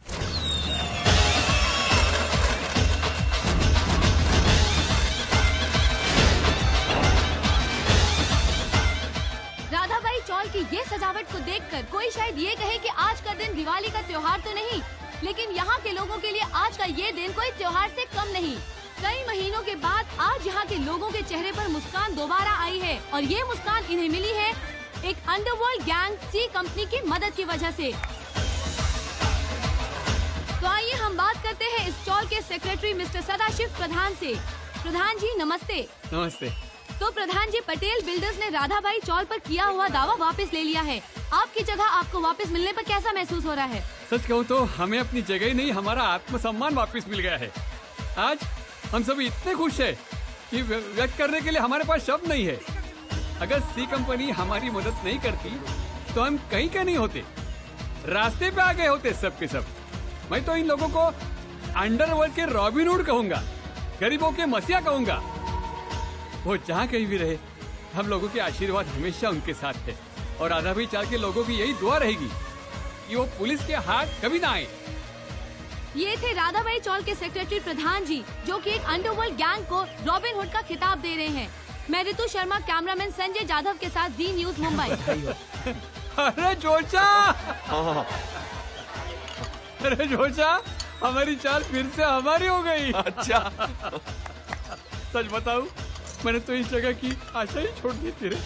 राधाबाई चौल की ये सजावट को देखकर कोई शायद ये कहे कि आज का दिन दिवाली का त्योहार तो नहीं, लेकिन यहाँ के लोगों के लिए आज का ये दिन कोई त्योहार से कम नहीं। कई महीनों के बाद आज यहाँ के लोगों के चेहरे पर मुस्कान दोबारा आई है और ये मुस्कान इन्हें मिली है एक अंडरवर्ल्ड गैंग सी कंपनी की मदद की वजह से। तो आइए हम बात करते हैं इस चौल के सेक्रेटरी मिस्टर सदाशिव प्रधान से। प्रधान जी नमस्ते। नमस्ते। तो प्रधान जी, पटेल बिल्डर्स ने राधाबाई चौल पर किया हुआ दावा वापस ले लिया है। आपकी जगह आपको वापस मिलने पर कैसा महसूस हो रहा है? सच कहूँ तो हमें अपनी जगह ही नहीं, हमारा आत्मसम्मान वापस मिल गया है। आज हम सभी इतने खुश हैं कि व्यक्त करने के लिए हमारे पास शब्द नहीं है। अगर सी कंपनी हमारी मदद नहीं करती तो हम कहीं के नहीं होते, रास्ते पे आ गए होते सब के सब। मैं तो इन लोगों को अंडरवर्ल्ड के रॉबिन हुड कहूंगा, गरीबों के मसीहा कहूंगा। वो जहाँ कहीं भी रहे, हम लोगों के आशीर्वाद हमेशा उनके साथ है और राधाबाई चाल के लोगों की यही दुआ रहेगी कि वो पुलिस के हाथ कभी ना आए। ये थे राधाबाई चौल के सेक्रेटरी प्रधान जी, जो कि एक अंडरवर्ल्ड गैंग को रॉबिन हुड का खिताब दे रहे हैं। मैं ऋतु शर्मा, कैमरामैन संजय जाधव के साथ जी न्यूज मुंबई। अरे जोचा, अरे जोचा, हमारी चाल फिर से हमारी हो गई। अच्छा। सच बताऊं, मैंने तो इस जगह की आशा ही छोड़ दी थी रे।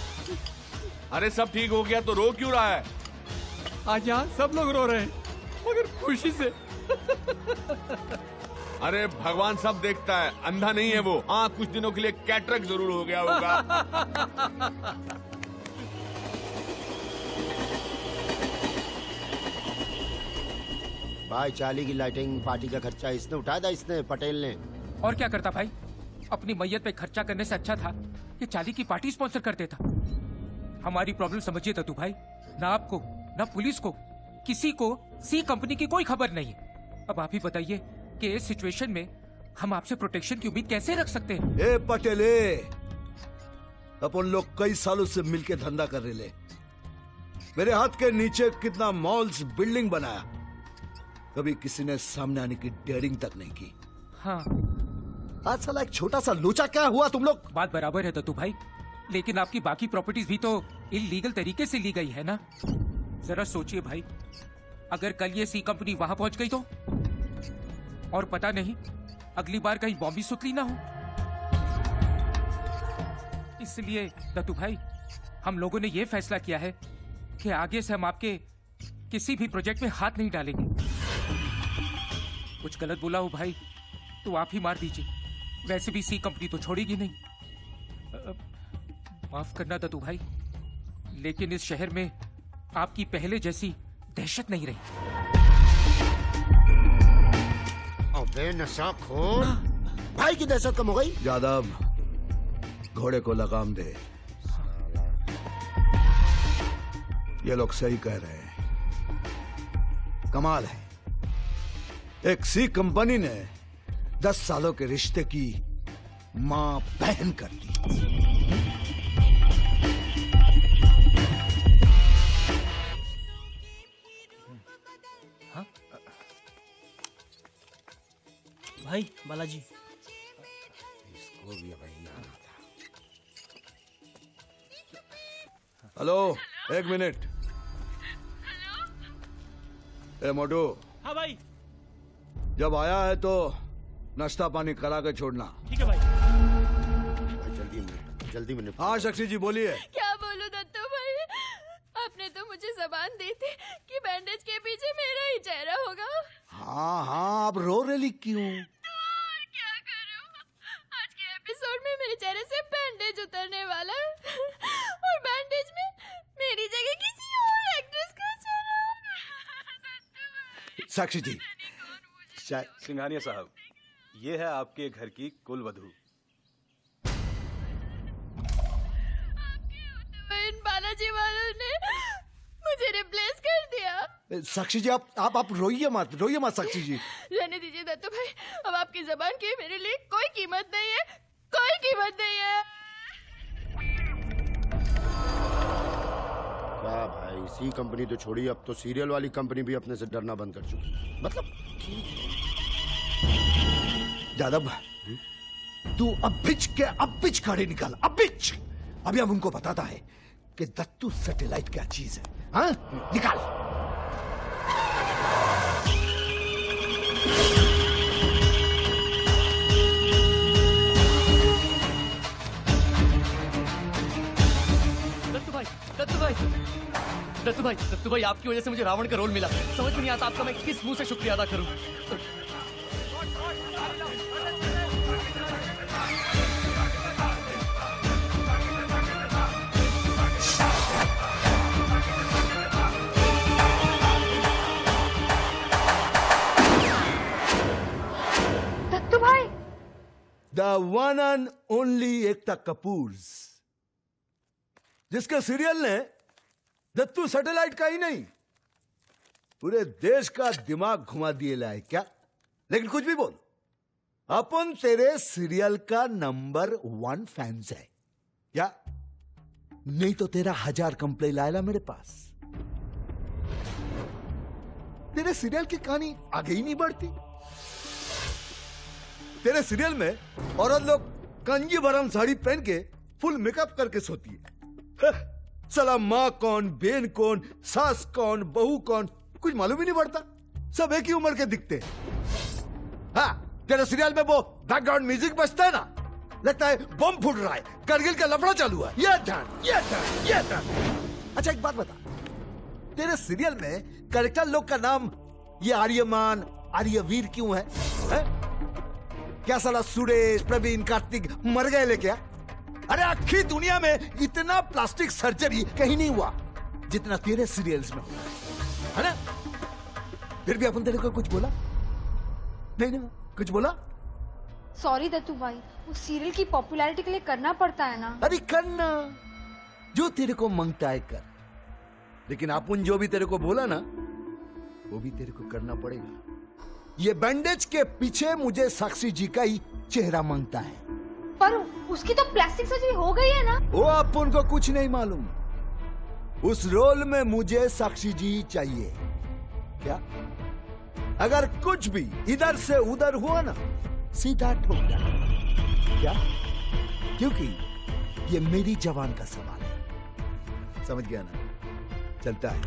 अरे सब ठीक हो गया तो रो क्यों रहा है? आज यहाँ सब लोग रो रहे हैं मगर खुशी से। अरे भगवान सब देखता है, अंधा नहीं है वो। हाँ, कुछ दिनों के लिए कैटरेक्ट जरूर हो गया होगा। भाई चाली की लाइटिंग पार्टी का खर्चा इसने उठाया था, इसने पटेल ने। और क्या करता भाई, अपनी मैयत पे खर्चा करने से अच्छा था कि चाली की पार्टी स्पॉन्सर कर देता। हमारी प्रॉब्लम समझिए तू भाई, ना आपको ना पुलिस को किसी को सी कंपनी की कोई खबर नहीं है। अब आप ही बताइए कि इस सिचुएशन में हम आपसे प्रोटेक्शन की उम्मीद कैसे रख सकते हैं? ए पटेले, अपन लोग कई सालों से मिलके धंधा कर रहे ले। मेरे हाथ के नीचे कितना मॉल्स बिल्डिंग बनाया, कभी किसी ने सामने आने की डेयरिंग तक नहीं की। हाँ, आज साला एक छोटा सा लोचा क्या हुआ तुम लोग? बात बराबर है दत्तू भाई, लेकिन आपकी बाकी प्रॉपर्टीज भी तो इलीगल तरीके से ली गई है ना। जरा सोचिए भाई, अगर कल ये सी कंपनी वहां पहुंच गई तो, और पता नहीं अगली बार कहीं बॉम्ब भी सुतली ना हो। इसलिए दत्तू भाई, हम लोगों ने ये फैसला किया है कि आगे से हम आपके किसी भी प्रोजेक्ट में हाथ नहीं डालेंगे। कुछ गलत बोला हो भाई तो आप ही मार दीजिए, वैसे भी सी कंपनी तो छोड़ेगी नहीं। माफ करना दत्तू भाई, लेकिन इस शहर में आपकी पहले जैसी दहशत नहीं रही। अबे नशाखोर, भाई की दहशत कम हो गई। यादव, घोड़े को लगाम दे। ये लोग सही कह रहे हैं, कमाल है। एक सी कंपनी ने 10 सालों के रिश्ते की मां बहन कर दी। भाई बालाजी, इसको भी अब यही आना था। हेलो, एक मिनट। ए मोटू। हाँ भाई। जब आया है तो नाश्ता पानी करा के छोड़ना। ठीक है भाई। जल्दी में हाँ शक्ति जी बोलिए। क्या बोलूं दत्तू भाई, आपने तो मुझे जबान दी थी कि बैंडेज के पीछे मेरा ही चेहरा होगा। हाँ हाँ, आप रो रही क्यों? क्या करूं, आज के एपिसोड में मेरे चेहरे से बैंडेज उतरने वाला है और बैंडेज में मेरी जगह किसी और एक्ट्रेस का चेहरा होगा। साक्षी जी। सिंघानिया साहब, ये है आपके घर की कुलवधू। इन बालाजी वालों ने मुझे रिप्लेस कर दिया। साक्षी जी, आप रोइए मत साक्षी जी। रहने दीजिए दत्तू भाई, अब आपकी जबान की मेरे लिए कोई कीमत नहीं है, कोई कीमत नहीं है। क्या भाई, सी कंपनी तो छोड़ी, अब तो सीरियल वाली कंपनी भी अपने से डरना बंद कर चुकी। मतलब यादव, तू अब बिच खड़े निकल, अब बिच। अभी हम उनको बताता है कि दत्तू सैटेलाइट क्या चीज है। हाँ, निकाल। दत्तू भाई, आपकी वजह से मुझे रावण का रोल मिला। समझ में नहीं आता आपका मैं किस मुंह से शुक्रिया अदा करूं। दत्तू भाई, the one and only Ekta Kapoor, जिसके सीरियल ने दत्तू सैटेलाइट का ही नहीं पूरे देश का दिमाग घुमा दिए लाए क्या। लेकिन कुछ भी बोल, अपन तेरे सीरियल का नंबर 1 फैंस है क्या? नहीं तो तेरा 1000 कंप्लेन लाएला मेरे पास। तेरे सीरियल की कहानी आगे ही नहीं बढ़ती। तेरे सीरियल में औरत लोग कंजी भरम साड़ी पहन के फुल मेकअप करके सोती है। साला माँ कौन, बेन कौन, सास कौन, बहू कौन, कुछ मालूम ही नहीं पड़ता। सब एक ही उम्र के दिखते हैं। हाँ, तेरे सीरियल में वो बैकग्राउंड म्यूजिक बजता है ना, लगता है बम फूट रहा है, करगिल का लफड़ा चालू है। ये टर्न। अच्छा एक बात बता, तेरे सीरियल में कैरेक्टर लोग का नाम ये आर्यमान आर्यवीर क्यों है? क्या साला सुरेश प्रवीण कार्तिक मर गए ले क्या? अरे आखिरी दुनिया में इतना प्लास्टिक सर्जरी कहीं नहीं हुआ जितना तेरे सीरियल्स में हुआ है ना? फिर भी अपन तेरे को कुछ बोला नहीं ना? कुछ बोला? सॉरी दत्तू भाई, वो सीरियल की पॉपुलैरिटी के लिए करना पड़ता है ना। अरे करना जो तेरे को मांगता है कर, लेकिन अपन जो भी तेरे को बोला ना वो भी तेरे को करना पड़ेगा। ये बैंडेज के पीछे मुझे साक्षी जी का ही चेहरा मांगता है। पर उसकी तो प्लास्टिक सर्जरी हो गई है ना? वो अपन को कुछ नहीं मालूम। उस रोल में मुझे साक्षी जी चाहिए। क्या? अगर कुछ भी इधर से उधर हुआ ना सीधा ठोक जाना। क्या? क्योंकि ये मेरी जवान का सवाल है। समझ गया ना? चलता है।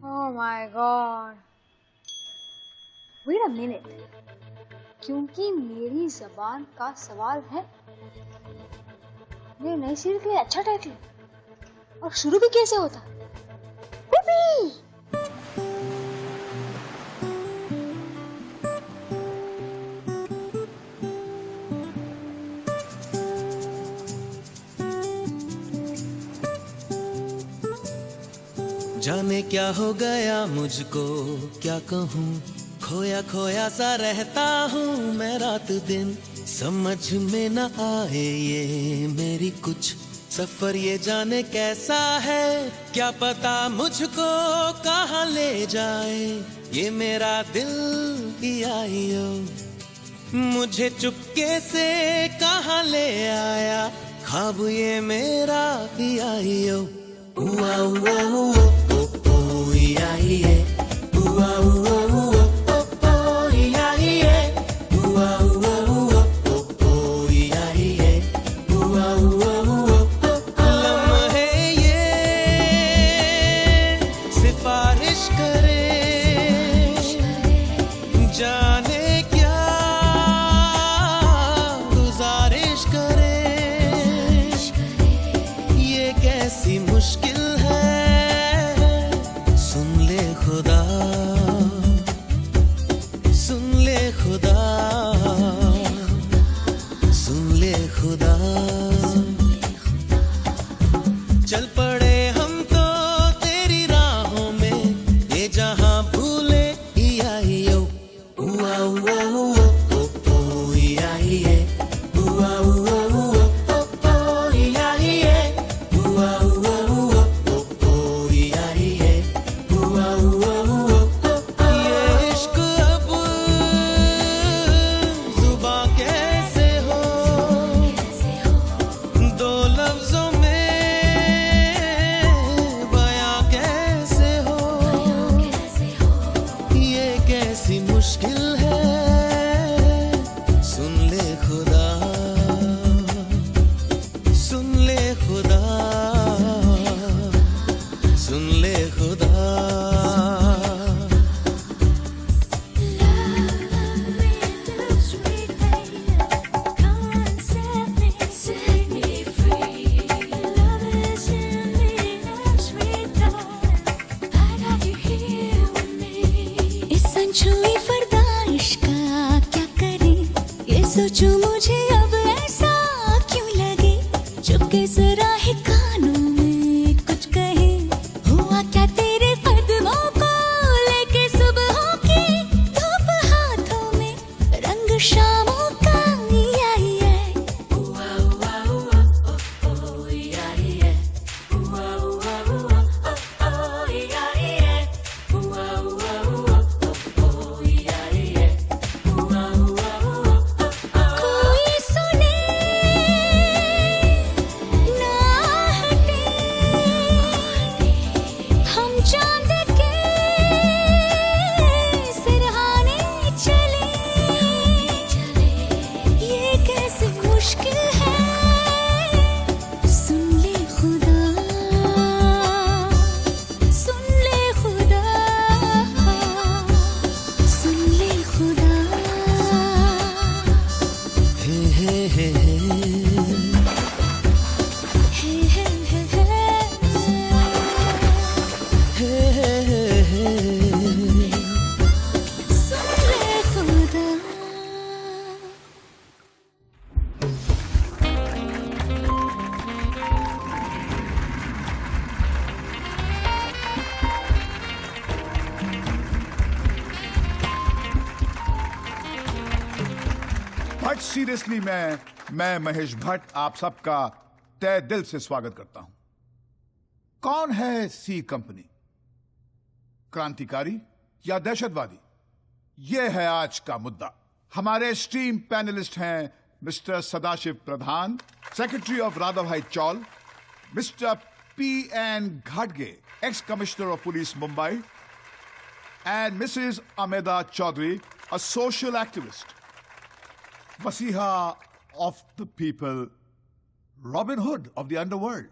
Oh my god, wait a minute, क्योंकि मेरी जबान का सवाल है। मेरे नए सीरियल के लिए अच्छा टाइटल, और शुरू भी कैसे होता? जाने क्या हो गया मुझको, क्या कहूँ, खोया खोया सा रहता हूँ मैं रात दिन। समझ में न आए ये मेरी कुछ सफर, ये जाने कैसा है, क्या पता मुझको कहाँ ले जाए ये मेरा दिल ही आइयो। मुझे चुपके से कहाँ ले आया ख्वाब ये मेरा ही आइयो। हुआ हुआ हुआ आज सीरियसली मैं महेश भट्ट आप सबका तहे दिल से स्वागत करता हूं। कौन है सी कंपनी? क्रांतिकारी या दहशतवादी? यह है आज का मुद्दा। हमारे स्ट्रीम पैनलिस्ट हैं mister Sadashiv Pradhan, secretary of Radha Bhai Chawl, mister P.N. घाटगे, ex commissioner of police Mumbai, and Mrs. Ameda Chaudhary, a social activist, Masiha of the people, Robin Hood of the underworld.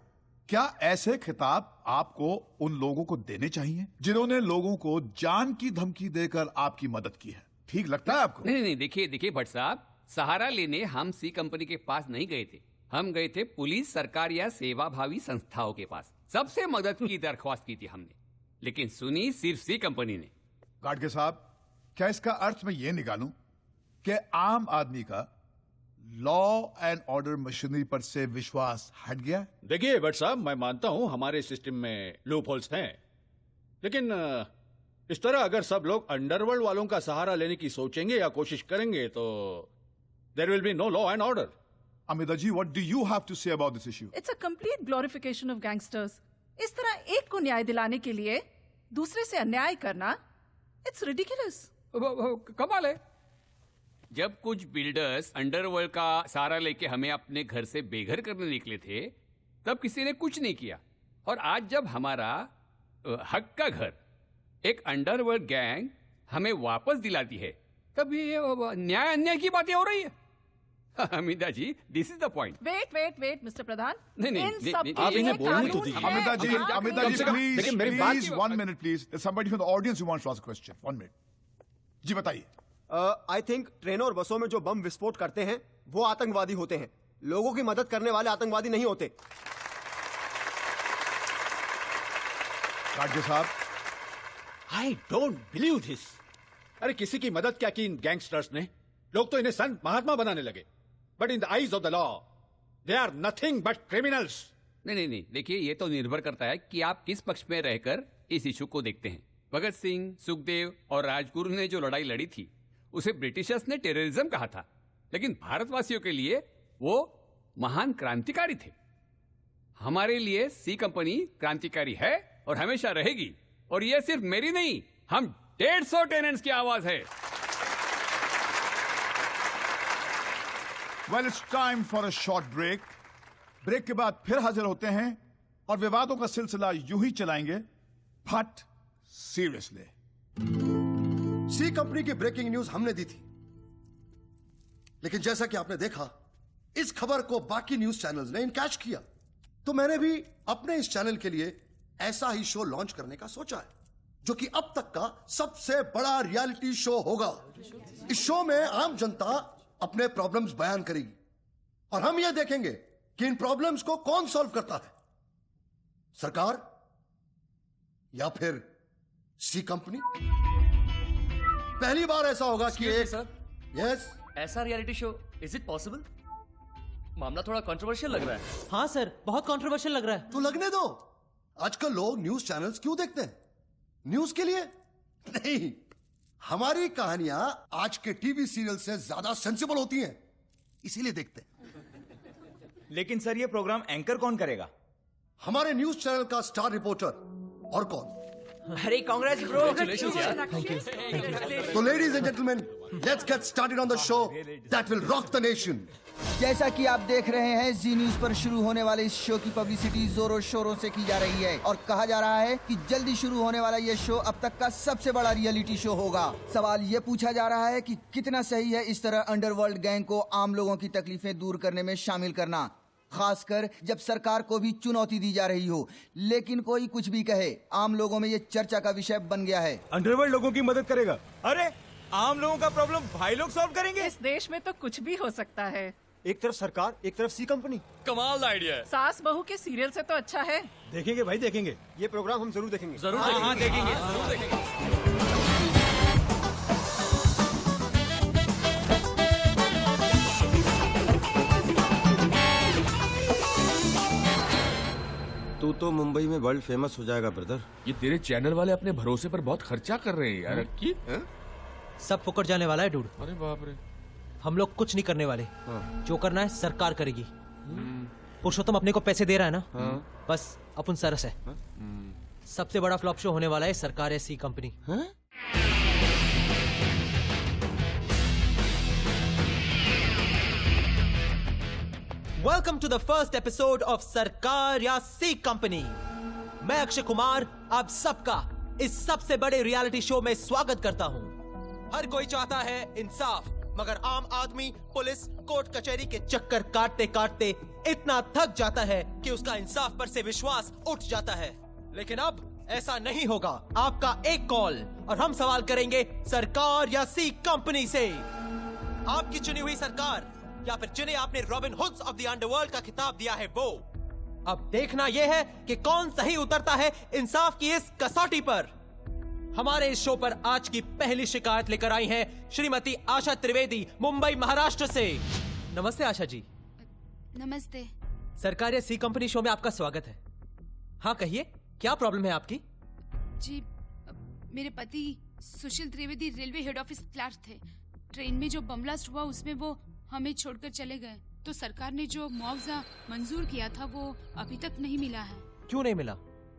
क्या ऐसे खिताब आपको उन लोगों को देने चाहिए जिन्होंने लोगों को जान की धमकी देकर आपकी मदद की है? ठीक लगता है आपको? नहीं, देखिए भट्ट साहब, सहारा लेने हम सी कंपनी के पास नहीं गए थे। हम गए थे पुलिस, सरकार या सेवाभावी संस्थाओं के पास। सबसे मदद की दरख्वास्त की थी हमने, लेकिन सुनी सिर्फ सी कंपनी ने। गाडगे साहब, क्या इसका अर्थ मैं ये निकालूं कि आम आदमी का लॉ एंड ऑर्डर मशीनरी पर से विश्वास हट गया? देखिए भट्ट साहब, मैं मानता हूं हमारे सिस्टम में लूप होल्स हैं, लेकिन इस तरह अगर सब लोग अंडरवर्ल्ड वालों का सहारा लेने की सोचेंगे या कोशिश करेंगे तो there will be no law and order. Amita ji, what do you have to say about this issue? It's a complete glorification of gangsters. इस तरह एक को न्याय दिलाने के लिए दूसरे से अन्याय करना, इट्स रिडिकुलस। कमाल है। जब कुछ बिल्डर्स अंडरवर्ल्ड का सहारा लेके हमें अपने घर से बेघर करने निकले थे, तब किसी ने कुछ नहीं किया। और आज जब हमारा हक का घर एक अंडरवर्ल्ड गैंग हमें वापस दिलाती है, तब ये न्याय अन्याय की बातें हो रही है। Amita ji, this is the point. Wait mister Pradhan, नहीं, आप इन्हें बोलने तो दीजिए। Amita ji, please 1 minute please. Somebody from the audience who wants to ask a question. 1 minute ji, बताइए। आई थिंक ट्रेनों और बसों में जो बम विस्फोट करते हैं वो आतंकवादी होते हैं, लोगों की मदद करने वाले आतंकवादी नहीं होते। गाडगे साहब, आई डोंट बिलीव दिस। अरे किसी की मदद क्या की इन गैंगस्टर्स ने? लोग तो इन्हें संत महात्मा बनाने लगे, but in the eyes of the law they are nothing but criminals. नहीं, देखिए, ये तो निर्भर करता है कि आप किस पक्ष में रहकर इस इशू को देखते हैं। भगत सिंह, सुखदेव और राजगुरु ने जो लड़ाई लड़ी थी उसे ब्रिटिशर्स ने टेररिज्म कहा था, लेकिन भारतवासियों के लिए वो महान क्रांतिकारी थे। हमारे लिए सी कंपनी क्रांतिकारी है और हमेशा रहेगी। और ये सिर्फ मेरी नहीं, हम 150 टेनेंट्स की आवाज है। Well, it's time for a short break. Break के बाद फिर हाजिर होते हैं और विवादों का सिलसिला यूं ही चलाएंगे। बट सीरियसली, सी कंपनी की ब्रेकिंग न्यूज हमने दी थी, लेकिन जैसा कि आपने देखा, इस खबर को बाकी न्यूज चैनल्स ने इनकैश किया। तो मैंने भी अपने इस चैनल के लिए ऐसा ही शो लॉन्च करने का सोचा है, जो कि अब तक का सबसे बड़ा रियलिटी शो होगा। इस शो में आम जनता अपने प्रॉब्लम्स बयान करेगी और हम यह देखेंगे कि इन प्रॉब्लम्स को कौन सॉल्व करता है, सरकार या फिर सी कंपनी। पहली बार ऐसा होगा कि एक यस ऐसा reality show, is it possible? मामला थोड़ा कंट्रोवर्शियल लग रहा है। हाँ सर, बहुत कंट्रोवर्शियल लग रहा है। तो लगने दो। आजकल लोग न्यूज चैनल्स क्यों देखते हैं? न्यूज के लिए नहीं। हमारी कहानियां आज के टीवी सीरियल से ज्यादा सेंसिबल होती हैं, इसीलिए देखते हैं। लेकिन सर, ये प्रोग्राम एंकर कौन करेगा? हमारे न्यूज चैनल का स्टार रिपोर्टर। और कौन? अरे कांग्रेस ब्रो। तो ladies and gentleman, let's get started on the show that will rock the nation. जैसा कि आप देख रहे हैं, जी न्यूज पर शुरू होने वाले इस शो की पब्लिसिटी जोरों शोरों से की जा रही है और कहा जा रहा है कि जल्दी शुरू होने वाला ये शो अब तक का सबसे बड़ा रियलिटी शो होगा। सवाल ये पूछा जा रहा है कि कितना सही है इस तरह अंडरवर्ल्ड गैंग को आम लोगों की तकलीफें दूर करने में शामिल करना, खासकर जब सरकार को भी चुनौती दी जा रही हो। लेकिन कोई कुछ भी कहे, आम लोगों में ये चर्चा का विषय बन गया है। अंडरवर्ल्ड लोगों की मदद करेगा? अरे आम लोगों का प्रॉब्लम भाई लोग सॉल्व करेंगे। इस देश में तो कुछ भी हो सकता है। एक तरफ सरकार, एक तरफ सी कंपनी। कमाल आइडिया है। सास बहू के सीरियल से तो अच्छा है। देखेंगे भाई, देखेंगे। ये प्रोग्राम हम जरूर देखेंगे। जरूर देखेंगे। जरूर देखेंगे। तू तो मुंबई में वर्ल्ड फेमस हो जाएगा ब्रदर। ये तेरे चैनल वाले अपने भरोसे पर बहुत खर्चा कर रहे हैं यार। की सब फुकट जाने वाला है डूड। अरे बाप रे। हम लोग कुछ नहीं करने वाले। जो करना है सरकार करेगी। पुरुषोत्तम अपने को पैसे दे रहा है ना, बस अपन सरस है। सबसे बड़ा फ्लॉप शो होने वाला है सरकार या C company. Welcome to the first episode of सरकार या सी कंपनी। मैं अक्षय कुमार आप सबका इस सबसे बड़े रियलिटी शो में स्वागत करता हूं। हर कोई चाहता है इंसाफ, मगर आम आदमी पुलिस कोर्ट कचहरी के चक्कर काटते काटते इतना थक जाता है कि उसका इंसाफ पर से विश्वास उठ जाता है। लेकिन अब ऐसा नहीं होगा। आपका एक कॉल और हम सवाल करेंगे सरकार या सी कंपनी से। आपकी चुनी हुई सरकार या फिर जिन्हें आपने robin hoods of the underworld का खिताब दिया है वो। अब देखना यह है कि कौन सही उतरता है इंसाफ की इस कसौटी पर। हमारे इस शो पर आज की पहली शिकायत लेकर आई हैं श्रीमती आशा त्रिवेदी, मुंबई महाराष्ट्र से। नमस्ते आशा जी। नमस्ते। सरकार या सी कंपनी शो में आपका स्वागत है। हाँ कहिए, क्या प्रॉब्लम है आपकी? जी, मेरे पति Sushil Trivedi railway head office clerk थे। ट्रेन में जो बम ब्लास्ट हुआ उसमें वो हमें छोड़कर चले गए। तो सरकार ने जो मुआवजा मंजूर किया था वो अभी तक नहीं मिला है। क्यों नहीं मिला?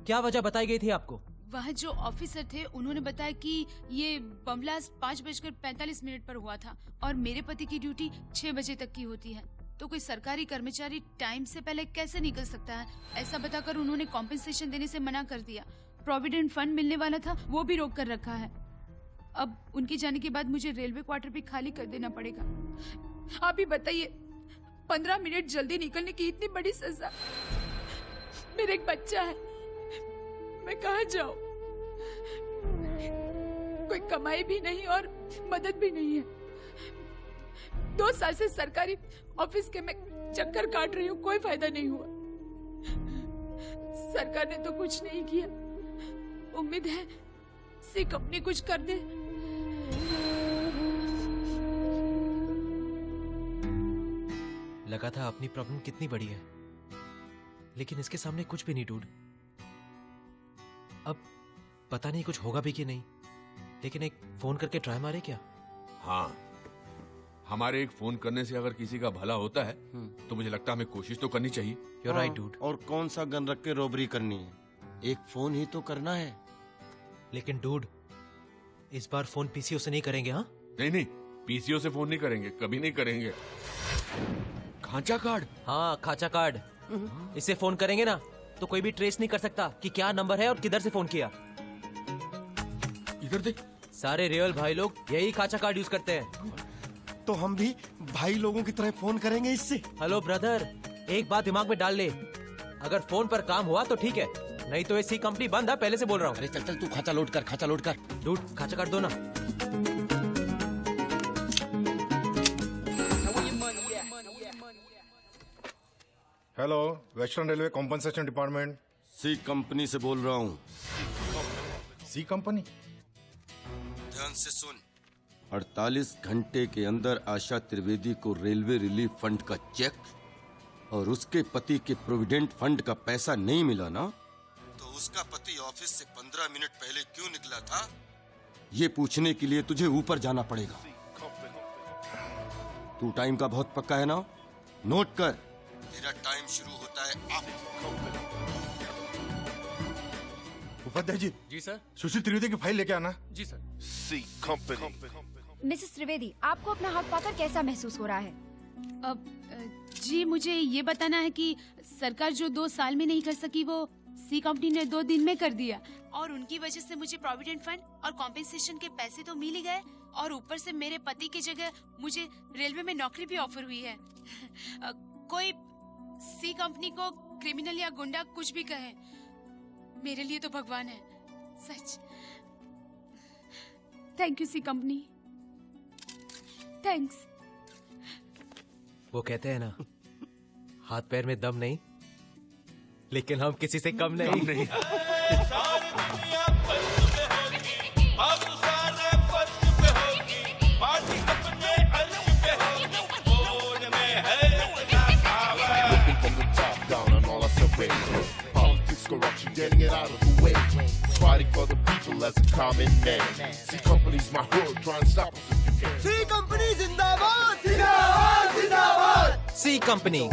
क्या वजह बताई गई थी आपको? वह जो ऑफिसर थे उन्होंने बताया कि ये बम ब्लास्ट 5:45 पर हुआ था और मेरे पति की ड्यूटी 6 बजे तक की होती है। तो कोई सरकारी कर्मचारी टाइम से पहले कैसे निकल सकता है? ऐसा बताकर उन्होंने कॉम्पेंसेशन देने से मना कर दिया। प्रोविडेंट फंड मिलने वाला था वो भी रोक कर रखा है। अब उनके जाने के बाद मुझे रेलवे क्वार्टर भी खाली कर देना पड़ेगा। आप ही बताइए, 15 मिनट जल्दी निकलने की इतनी बड़ी सजा। मेरा एक बच्चा है, मैं कहाँ जाऊं? कोई कमाई भी नहीं और मदद भी नहीं है। 2 साल से सरकारी ऑफिस के मैं चक्कर काट रही हूँ, कोई फायदा नहीं हुआ। सरकार ने तो कुछ नहीं किया। उम्मीद है सी कंपनी कुछ कर दे। लगा था अपनी प्रॉब्लम कितनी बड़ी है, लेकिन इसके सामने कुछ भी नहीं डूड। अब पता नहीं कुछ होगा भी कि नहीं, लेकिन एक फोन करके ट्राई मारे क्या? हाँ, हमारे एक फोन करने से अगर किसी का भला होता है तो मुझे लगता है हमें कोशिश तो करनी चाहिए। You're right, dude. और कौन सा गन रख के रॉबरी करनी है? एक फोन ही तो करना है। लेकिन डूड, इस बार फोन पीसीओ से नहीं करेंगे। हाँ नहीं, पीसीओ से फोन नहीं करेंगे, कभी नहीं करेंगे। खांचा कार्ड? हाँ, खांचा कार्ड। इसे फोन करेंगे ना तो कोई भी ट्रेस नहीं कर सकता कि क्या नंबर है और किधर से फोन किया। इधर देख, सारे रियल भाई लोग यही खांचा कार्ड यूज करते हैं। तो हम भी भाई लोगों की तरह फोन करेंगे इससे। हेलो ब्रदर, एक बात दिमाग में डाल ले, अगर फोन पर काम हुआ तो ठीक है, नहीं तो ये सी कंपनी बंद है, पहले से बोल रहा हूँ। अरे चल तू खांचा लोड कर, खांचा लोड कर। डूड, खांचा कार्ड दो ना। Hello, western railway compensation department. C company से बोल रहा हूँ। C company? ध्यान से सुन। 48 घंटे के अंदर आशा त्रिवेदी को रेलवे रिलीफ फंड का चेक और उसके पति के प्रोविडेंट फंड का पैसा नहीं मिला ना, तो उसका पति ऑफिस से 15 मिनट पहले क्यों निकला था, ये पूछने के लिए तुझे ऊपर जाना पड़ेगा। तू टाइम का बहुत पक्का है ना? नोट कर, तेरा टाइम शुरू होता है अब। उपाध्याय जी। जी सर। सुशील त्रिवेदी की फाइल लेके आना। जी सर। सी कंपनी। मिसेस त्रिवेदी, आपको अपना हक पाकर कैसा महसूस हो रहा है? जी, मुझे ये बताना है कि सरकार जो 2 साल में नहीं कर सकी वो सी कंपनी ने 2 दिन में कर दिया, और उनकी वजह से मुझे प्रोविडेंट फंड और कॉम्पेंसेशन के पैसे तो मिल ही गए, और ऊपर से मेरे पति की जगह मुझे रेलवे में नौकरी भी ऑफर हुई है। कोई सी कंपनी को क्रिमिनल या गुंडा कुछ भी कहे, मेरे लिए तो भगवान है, सच। Thank you C company, thanks. वो कहते हैं ना, हाथ पैर में दम नहीं, लेकिन हम किसी से कम नहीं। Corruption, getting it out of the way. Fighting for the people as a common man. See companies, my hood, try and stop us if you can. C company जिंदाबाद। C Company.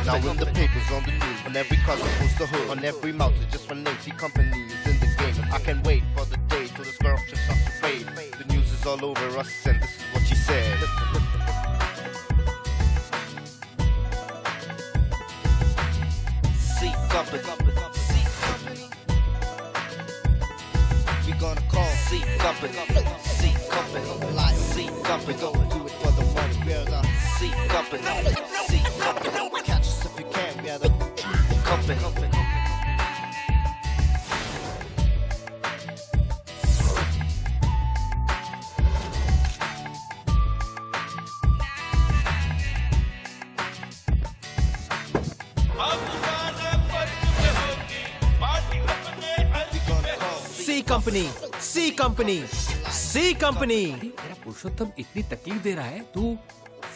Now when the papers on the news, on every car supposed to hood, on every mouth is just one name. C Company is in the game. I can't wait for the day till this girl just starts to fade. The news is all over us, and this is what she said. C Company. We gonna call C Company. C Company. Like C Company. Don't do it for the money. We're the C Company. C Company. Catch us if you can. We're the company. C Company. C Company. C Company. तेरा पुरुषोत्तम इतनी तकलीफ दे रहा है, तू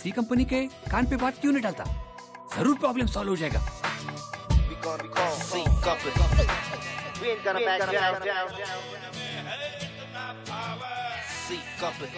सी company के कान पे बात क्यों नहीं डालता? जरूर प्रॉब्लम सॉल्व हो जाएगा। C Company. We ain't gonna back down. C Company.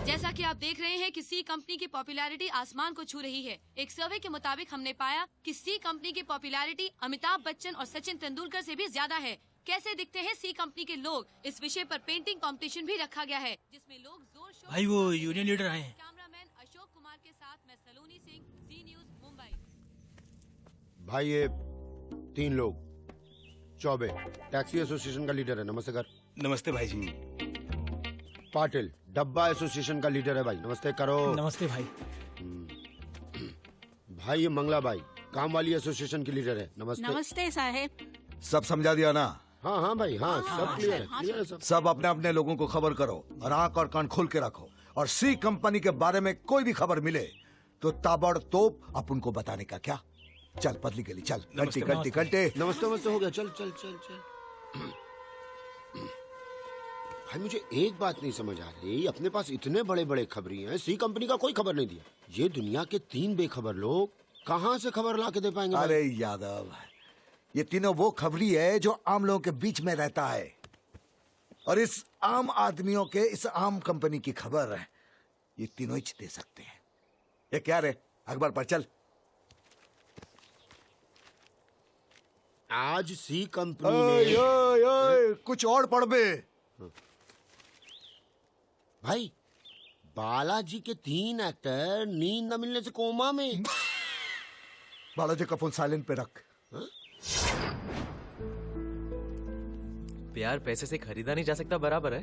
जैसा कि आप देख रहे हैं कि सी कंपनी की पॉपुलैरिटी आसमान को छू रही है। एक सर्वे के मुताबिक हमने पाया कि सी कंपनी की पॉपुलैरिटी अमिताभ बच्चन और सचिन तेंदुलकर से भी ज्यादा है। कैसे दिखते हैं सी कंपनी के लोग, इस विषय पर पेंटिंग कंपटीशन भी रखा गया है जिसमें लोग जोर भाई वो यूनियन लीडर आए हैं। कैमरामैन अशोक कुमार के साथ मैं सलोनी सिंह, जी न्यूज मुंबई। भाई ये 3 लोग, चौबे टैक्सी एसोसिएशन का लीडर है, नमस्ते कर। नमस्ते भाई जी। पाटिल डब्बा एसोसिएशन का लीडर है भाई, नमस्ते करो। नमस्ते भाई। भाई ये मंगला भाई काम वाली एसोसिएशन की लीडर है, नमस्ते। नमस्ते साहेब। सब समझा दिया ना? हाँ हाँ भाई हाँ, सब क्लियर है, क्लियर है सब। सब अपने अपने लोगों को खबर करो और आंख और कान खोल के रखो, और सी कंपनी के बारे में कोई भी खबर मिले तो ताबड़तोड़ अपन को बताने का। क्या? चल पतली गली चल। घंटी घंटी घंटे। नमस्ते नमस्ते हो गया, चल चल चल चल। भाई मुझे एक बात नहीं समझ आ रही, अपने पास इतने बड़े बड़े खबरी हैं, सी कंपनी का कोई खबर नहीं दिया। ये दुनिया के 3 बेखबर लोग कहाँ से खबर ला के दे पाएंगे? अरे यादव, ये तीनों वो खबरी है जो आम लोगों के बीच में रहता है, और इस आम आदमियों के इस आम कंपनी की खबर ये तीनों ही दे सकते हैं। ये क्या रे, अखबार पर चल। आज सी कंपनी ओए, ने ओए, ओए, कुछ और पढ़ बे। भाई बालाजी के 3 एक्टर नींद न मिलने से कोमा में। बालाजी का फोन साइलेंट पे रख। प्यार पैसे से खरीदा नहीं जा सकता बराबर है,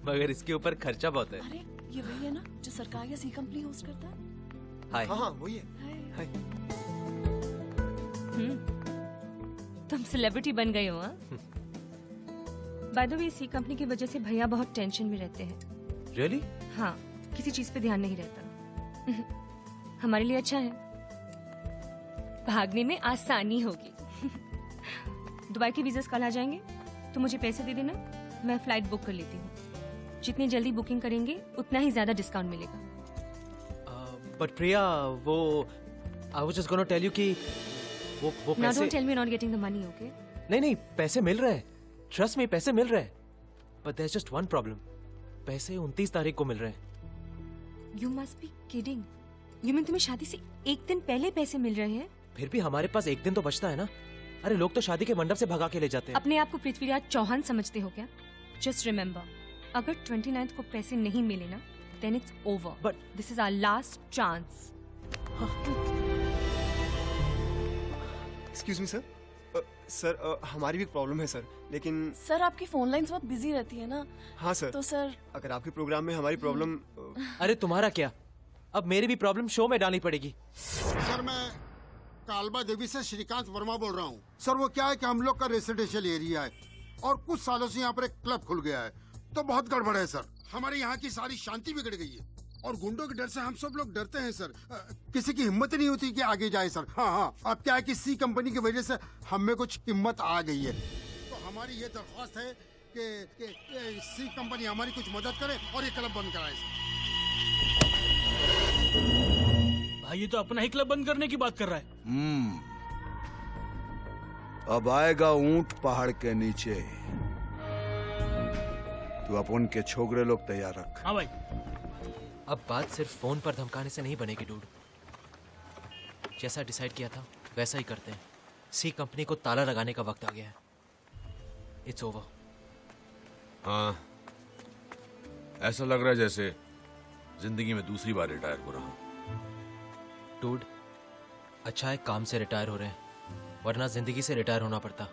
मगर इसके ऊपर खर्चा बहुत है। अरे ये वही है ना जो सरकार या सी कंपनी होस्ट करता है? हाय। हाँ वही है। हाय। तुम सेलिब्रिटी बन गए हो? By the way C company की वजह से भैया बहुत टेंशन में रहते हैं। रियली? हाँ, किसी चीज पे ध्यान नहीं रहता। हमारे लिए अच्छा है, भागने में आसानी होगी। दुबई के वीज़ा कल आ जाएंगे तो मुझे पैसे दे देना, मैं फ्लाइट बुक कर लेती हूँ। जितनी जल्दी बुकिंग करेंगे उतना ही ज्यादा डिस्काउंट मिलेगा। बट प्रिया, वो I was just gonna tell you कि वो Now पैसे। don't tell me you're not getting the money, okay? नहीं, पैसे मिल रहे हैं, ट्रस्ट में पैसे मिल रहे हैं, but there is just one problem, पैसे 29 तारीख को मिल रहे हैं। You must be kidding. You mean तुम्हें शादी से एक दिन पहले पैसे मिल रहे हैं? फिर भी हमारे पास एक दिन तो बचता है ना। अरे लोग तो शादी के मंडप से भगा के ले जाते हैं। अपने आप को पृथ्वीराज चौहान समझते हो क्या? Just remember, अगर 29th को पैसे नहीं मिले ना, then it's over. But this is our last chance. Excuse me sir. Sir हमारी भी प्रॉब्लम है सर, लेकिन सर आपकी फोन लाइंस बहुत बिजी रहती है ना। हाँ सर। तो सर अगर आपके प्रोग्राम में हमारी प्रॉब्लम। अरे तुम्हारा क्या, अब मेरी भी प्रॉब्लम शो में डालनी पड़ेगी। सर मैं कालबा देवी से श्रीकांत वर्मा बोल रहा हूँ। सर वो क्या है कि हम लोग का रेसिडेंशियल एरिया है और कुछ सालों से यहाँ पर एक क्लब खुल गया है, तो बहुत गड़बड़ है सर। हमारे यहाँ की सारी शांति बिगड़ गई है और गुंडों के डर से हम सब लोग डरते हैं सर। किसी की हिम्मत नहीं होती कि आगे जाए सर। हाँ हाँ, अब क्या है कि सी कंपनी की वजह से हम में कुछ हिम्मत आ गई है, तो हमारी ये दरख्वास्त है कि सी कंपनी हमारी कुछ मदद करे और ये क्लब बंद कराए सर। भाई ये तो अपना ही क्लब बंद करने की बात कर रहा है। अब आएगा ऊंट पहाड़ के नीचे। तू अपन के छोकरे लोग तैयार रख। हाँ भाई। अब बात सिर्फ फोन पर धमकाने से नहीं बनेगी डूड। जैसा डिसाइड किया था वैसा ही करते हैं। सी कंपनी को ताला लगाने का वक्त आ गया है। It's over. हाँ, ऐसा लग रहा है जैसे जिंदगी में दूसरी बार रिटायर हो रहा हूं। डूड, अच्छा है काम से रिटायर हो रहे हैं, वरना जिंदगी से रिटायर होना पड़ता।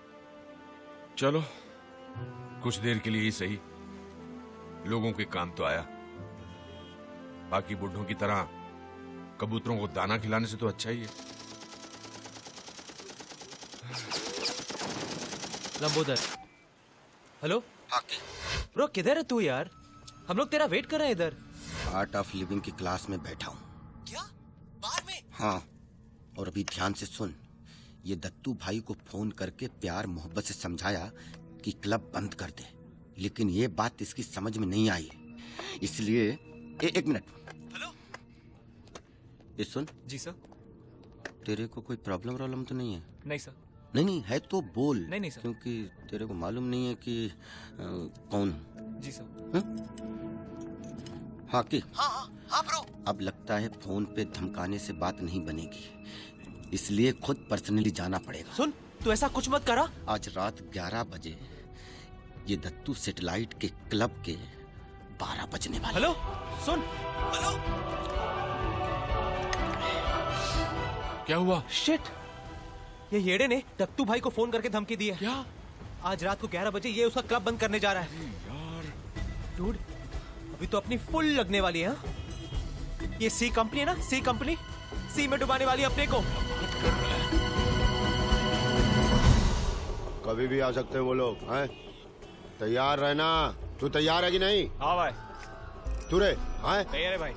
चलो कुछ देर के लिए ही सही, लोगों के काम तो आया। बाकी बुढ़ों की तरह कबूतरों को दाना खिलाने से तो अच्छा ही है। लंबोदर। हेलो ब्रो, किधर है तू यार? हम लोग तेरा वेट कर रहे हैं इधर। आर्ट ऑफ लिविंग की क्लास में बैठा हूँ। क्या? बाहर में? हाँ, और अभी ध्यान से सुन। ये दत्तू भाई को फोन करके प्यार मोहब्बत से समझाया कि क्लब बंद कर दे, लेकिन ये बात इसकी समझ में नहीं आई, इसलिए एक मिनट। हेलो। ये सुन। जी सर। तेरे को कोई प्रॉब्लम तो नहीं है? नहीं सर। नहीं है तो बोल। नहीं सर। क्योंकि तेरे को मालूम नहीं है कि कौन। जी सर। हाँ की? हाँ ब्रो। अब लगता है फोन पे धमकाने से बात नहीं बनेगी, इसलिए खुद पर्सनली जाना पड़ेगा। सुन, तू ऐसा कुछ मत करा। आज रात 11 बजे ये दत्तू सैटेलाइट के क्लब के 12 बजने वाले। हेलो सुन। हेलो क्या हुआ? शिट, ये येड़े ने दत्तू भाई को फोन करके धमकी दी है। क्या? आज रात को 11 बजे ये उसका क्लब बंद करने जा रहा है। यार डूड, अभी तो अपनी फुल लगने वाली है। हाँ? ये सी कंपनी है ना, सी कंपनी सी में डुबाने वाली अपने को। कभी भी आ सकते हैं वो लोग, हैं? तैयार रहना। तू तैयार है कि नहीं? हाँ भाई। तू रे? हाँ तैयार है भाई।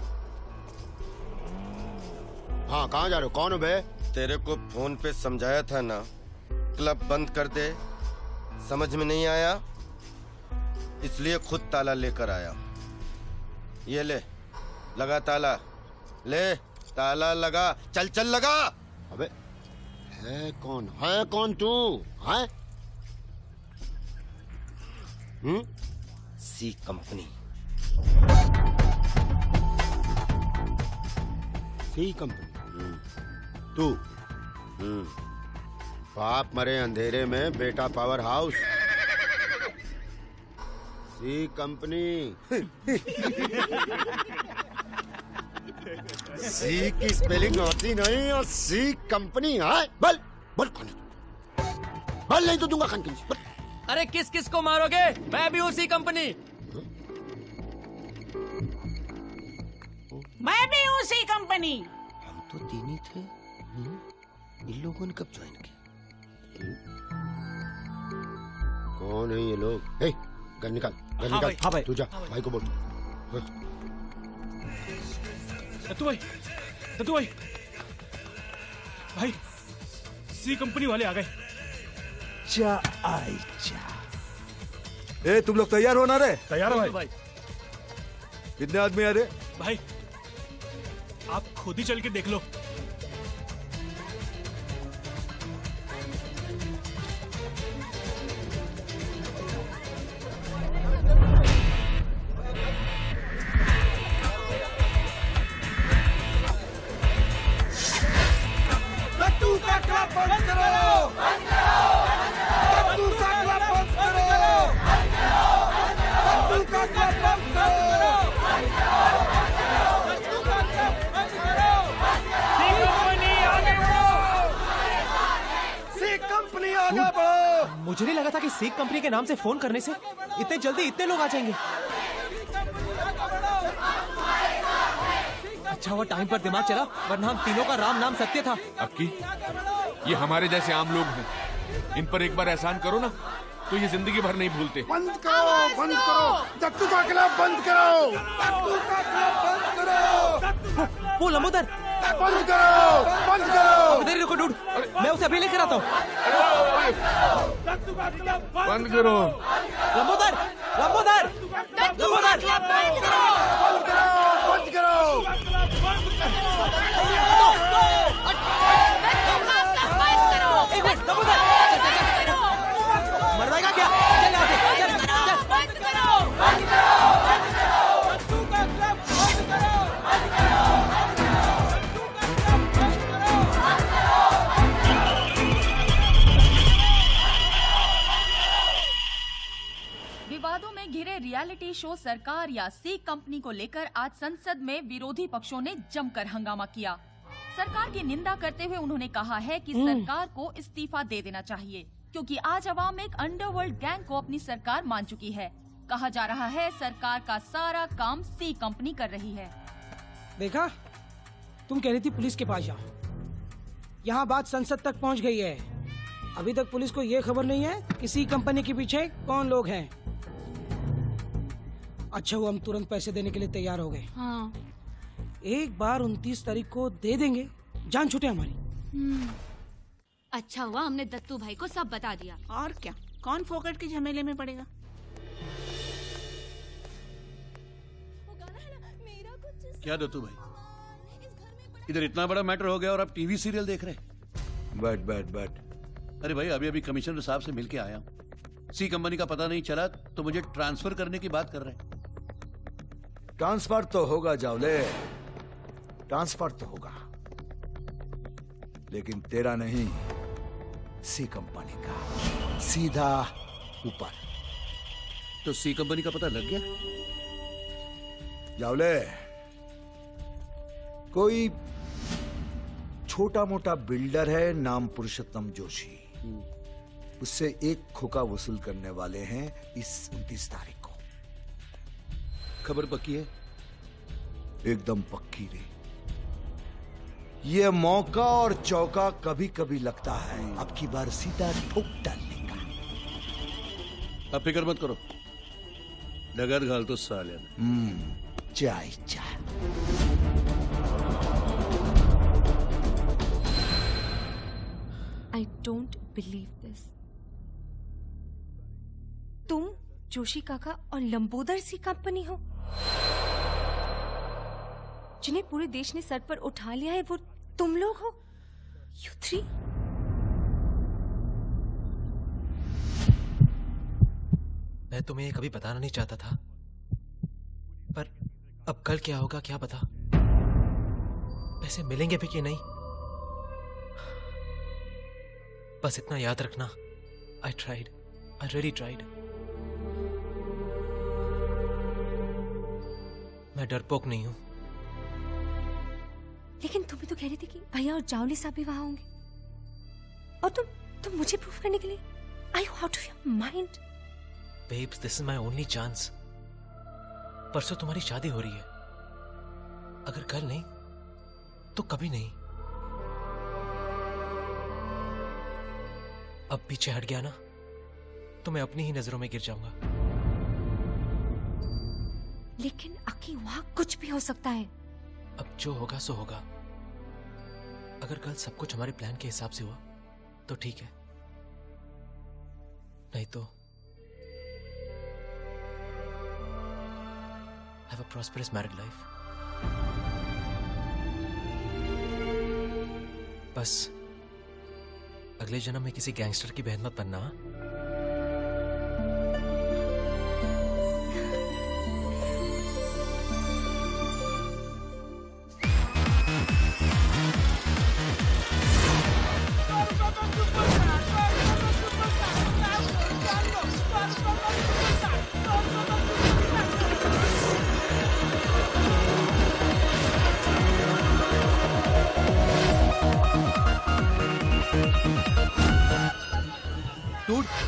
हाँ, कहाँ जा रहे हो? कौन हो बे? तेरे को फोन पे समझाया था ना, क्लब बंद कर दे। समझ में नहीं आया, इसलिए खुद ताला लेकर आया। ये ले, लगा ताला। ले ताला लगा। चल चल लगा। अबे है कौन तू? है? सी कंपनी। सी कंपनी? तू? बाप मरे अंधेरे में, बेटा पावर हाउस। सी कंपनी। सी की स्पेलिंग आती नहीं और सी कंपनी है। बोल बोल कौन है? बोल नहीं तो दूंगा खान की। अरे किस किस को मारोगे? मैं भी हूँ सी कंपनी। मैं भी हूँ सी कंपनी। हम तो तीन ही थे। इन लोगों ने कब ज्वाइन किया? कौन है ये लोग? हे, गन निकाल, गन निकाल। हाँ भाई। तू जा, भाई को बोल। दत्तू भाई, दत्तू भाई, भाई सी कंपनी वाले आ गए। ए, तुम लोग तैयार हो ना रे? तैयार है भाई। कितने आदमी आ रहे? भाई आप खुद ही चल के देख लो। दत्तू का क्लब बंद करो। दत्तू का क्लब बंद करो। दत्तू का क्लब बंद करो। सी कंपनी आगे बढ़ो। मुझे नहीं लगा था कि सी कंपनी के नाम से फोन करने से इतने जल्दी इतने लोग आ जाएंगे। अच्छा हुआ टाइम पर दिमाग चला, वरना हम तीनों का राम नाम सत्य था। अक्की, ये हमारे जैसे आम लोग हैं, इन पर एक बार एहसान करो ना तो ये जिंदगी भर नहीं भूलते। बंद करो, बंद करो। दत्तू का क्लब बंद करो। दत्तू का क्लब बंद करो। वो लंबोदर, बंद करो, बंद करो। इधर ही रुको डूड, मैं उसे अभी लेकर आता हूँ। बंद करो। लंबोदर, लंबोदर, लंबोदर, बंद करो, बंद करो। एक मिनट, लंबोदर, मर जाएगा क्या? चल यहाँ से, चल, चल। बंद करो, बंद करो। दत्तू का क्लब बंद करो। विवादों में घिरे रियलिटी शो सरकार या सी कंपनी को लेकर आज संसद में विरोधी पक्षों ने जमकर हंगामा किया। सरकार की निंदा करते हुए उन्होंने कहा है कि सरकार को इस्तीफा दे देना चाहिए, क्योंकि आज अवाम एक अंडरवर्ल्ड गैंग को अपनी सरकार मान चुकी है। कहा जा रहा है सरकार का सारा काम सी कंपनी कर रही है। देखा, तुम कह रही थी पुलिस के पास जाओ। यहाँ बात संसद तक पहुँच गई है। अभी तक पुलिस को ये खबर नहीं है कि सी कंपनी के पीछे कौन लोग हैं। अच्छा हुआ हम तुरंत पैसे देने के लिए तैयार हो गए। हाँ। एक बार 29 तारीख को दे देंगे, जान छूटे हमारी। अच्छा हुआ हमने दत्तू भाई को सब बता दिया। और क्या, कौन फोकट के झमेले में पड़ेगा। क्या दत्तू भाई, इधर इतना बड़ा मैटर हो गया और आप टीवी सीरियल देख रहे? बैठ बैठ बैठ। अरे भाई, अभी अभी कमिश्नर साहब से मिलके आया हूँ। सी कंपनी का पता नहीं चला तो मुझे ट्रांसफर करने की बात कर रहे हैं। ट्रांसफर तो होगा जावले, ट्रांसफर तो होगा, लेकिन तेरा नहीं, सी कंपनी का, सीधा ऊपर। तो सी कंपनी का पता लग गया? जावले, कोई छोटा मोटा बिल्डर है नाम पुरुषोत्तम जोशी, उससे एक खोखा वसूल करने वाले हैं इस 29 तारीख को। खबर पक्की है? एकदम पक्की रे। ये मौका और चौका कभी कभी लगता है, अब की बार सीधा ठोक डालने का। अब फिक्र मत करो, डगर घाल तो साले चाय चाय। I don't believe this. तुम जोशी काका और लंबोदर सी कंपनी हो, जिन्हें पूरे देश ने सर पर उठा लिया है, वो तुम लोग हो? You three? मैं तुम्हें ये कभी बताना नहीं चाहता था, पर अब कल क्या होगा क्या पता। पैसे मिलेंगे भी कि नहीं, बस इतना याद रखना, I tried, I really tried. मैं डरपोक नहीं हूं। लेकिन तुम भी तो कह रही थी कि भैया और जावली साहब भी वहां होंगे, और तुम मुझे प्रूफ करने के लिए are you out of your mind? Babes, this is my only chance. परसों तुम्हारी शादी हो रही है, अगर कल नहीं तो कभी नहीं। अब पीछे हट गया ना तो मैं अपनी ही नजरों में गिर जाऊंगा। लेकिन अकी वहां कुछ भी हो सकता है। अब जो होगा सो होगा। अगर कल सब कुछ हमारे प्लान के हिसाब से हुआ तो ठीक है, नहीं तो have a prosperous married life. बस अगले जन्म में किसी गैंगस्टर की बहन मत बनना।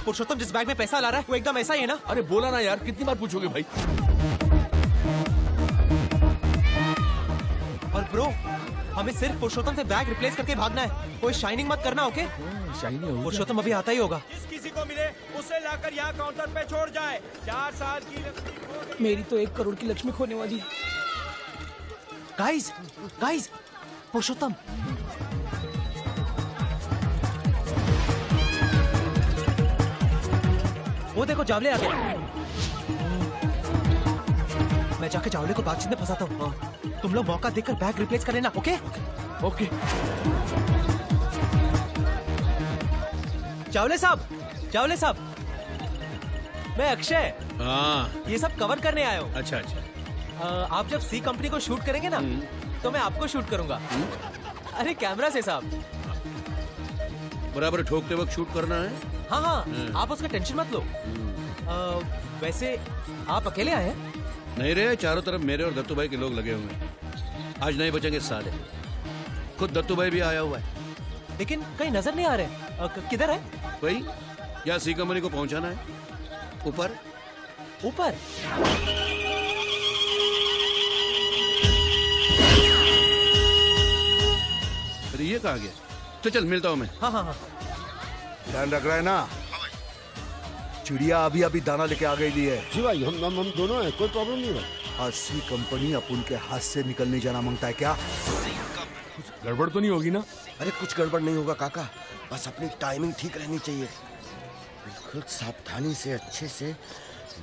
पुरुषोत्तम जिस बैग में पैसा ला रहा है वो एकदम ऐसा ही है ना? अरे बोला ना यार, कितनी बार पूछोगे भाई? और ब्रो, हमें सिर्फ पुरुषोत्तम से बैग रिप्लेस करके भागना है, कोई शाइनिंग मत करना, ओके? शाइनिंग पुरुषोत्तम अभी आता ही होगा। जिस किसी को मिले उसे लाकर यहाँ काउंटर पे छोड़ जाए। 4 साल की लक्ष्मी। मेरी तो 1 करोड़ की लक्ष्मी खोने वाली है। गाइस, गाइस, पुरुषोत्तम। वो देखो जावले आ गया। मैं जाके जावले को बातचीत में फंसाता हूँ। तुम लोग मौका देखकर बैग रिप्लेस कर लेना, ओके? ओके। जावले साहब, जावले साहब, मैं अक्षय। हाँ, ये सब कवर करने आया हूँ। अच्छा अच्छा। आप जब सी कंपनी को शूट करेंगे ना तो मैं आपको शूट करूंगा। अरे कैमरा से साहब। बराबर ठोकते वक्त शूट करना है। हाँ हाँ, आप उसका टेंशन मत लो। वैसे आप अकेले आए हैं? नहीं रे, चारों तरफ मेरे और दत्तू भाई के लोग लगे हुए हैं। आज नहीं बचेंगे साले। खुद दत्तू भाई भी आया हुआ है। लेकिन कहीं नजर नहीं आ रहे। किधर है? भाई, यहाँ सी कंपनी को पहुंचाना है। ऊपर ऊपर। अरे ये कहाँ गया? तो चल मिलता हूँ मैं। हाँ हाँ हाँ। ध्यान रख रहा है ना? चिड़िया अभी अभी दाना लेके आ गई है। जी भाई, हम दोनों हैं, कोई प्रॉब्लम नहीं है। आज सी कंपनी अपन के हाथ से निकलने जाना मांगता है क्या? कुछ गड़बड़ तो नहीं होगी ना? अरे कुछ गड़बड़ नहीं होगा काका, बस अपनी टाइमिंग ठीक रहनी चाहिए। बिल्कुल सावधानी से अच्छे से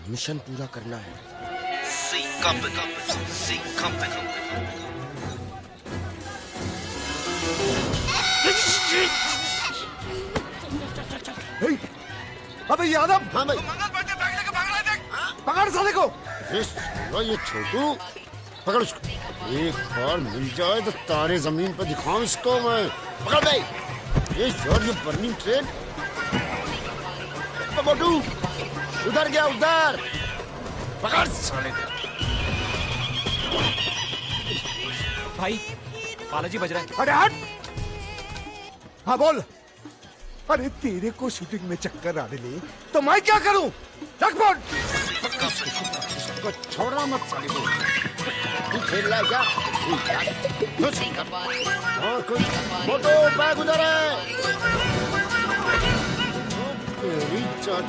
मिशन पूरा करना है। C company, C company. अबे यादव! हाँ भाई। पकड़ साले को। ये छोटू, पकड़ उसको। एक बार मिल जाए तो तारे जमीन पर दिखाऊं इसको मैं। पकड़ भाई। ये बर्निंग ट्रेन। मोटू, उधर गया उधर। पकड़ साले। भाई बालाजी बज रहा है। अरे हट। हाँ बोल। अरे तेरे को शूटिंग में चक्कर आने ले तो मैं क्या करूं? रख फोन। इसको छोड़ना मत साली को। तू खेल रहा है क्या? और कुछ मोटो बैग उधर है।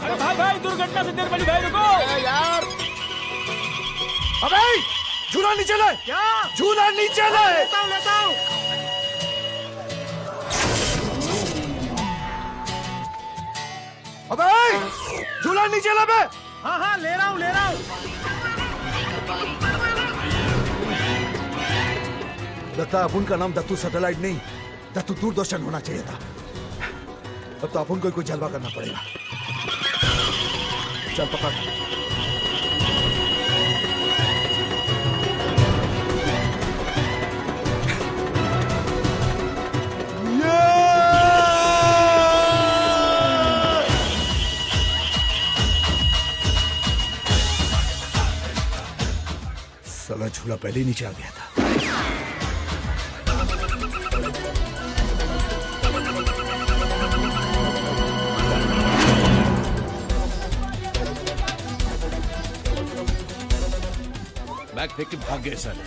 अरे भाई दुर्घटना से देर बनी भाई रुको यार। अबे झूला नीचे ले। क्या? झूला नीचे ले। लेता हूँ अबे झूला नीचे ले बे। हाँ ले रहा हूँ दत्ता अपन का नाम दत्तू सैटेलाइट नहीं दत्तू दूरदर्शन होना चाहिए था। अब तो अपन को कोई जलवा करना पड़ेगा। चल पकड़। साला झूला पहले ही नीचे आ गया था। बैग फेंक के भाग गए साले।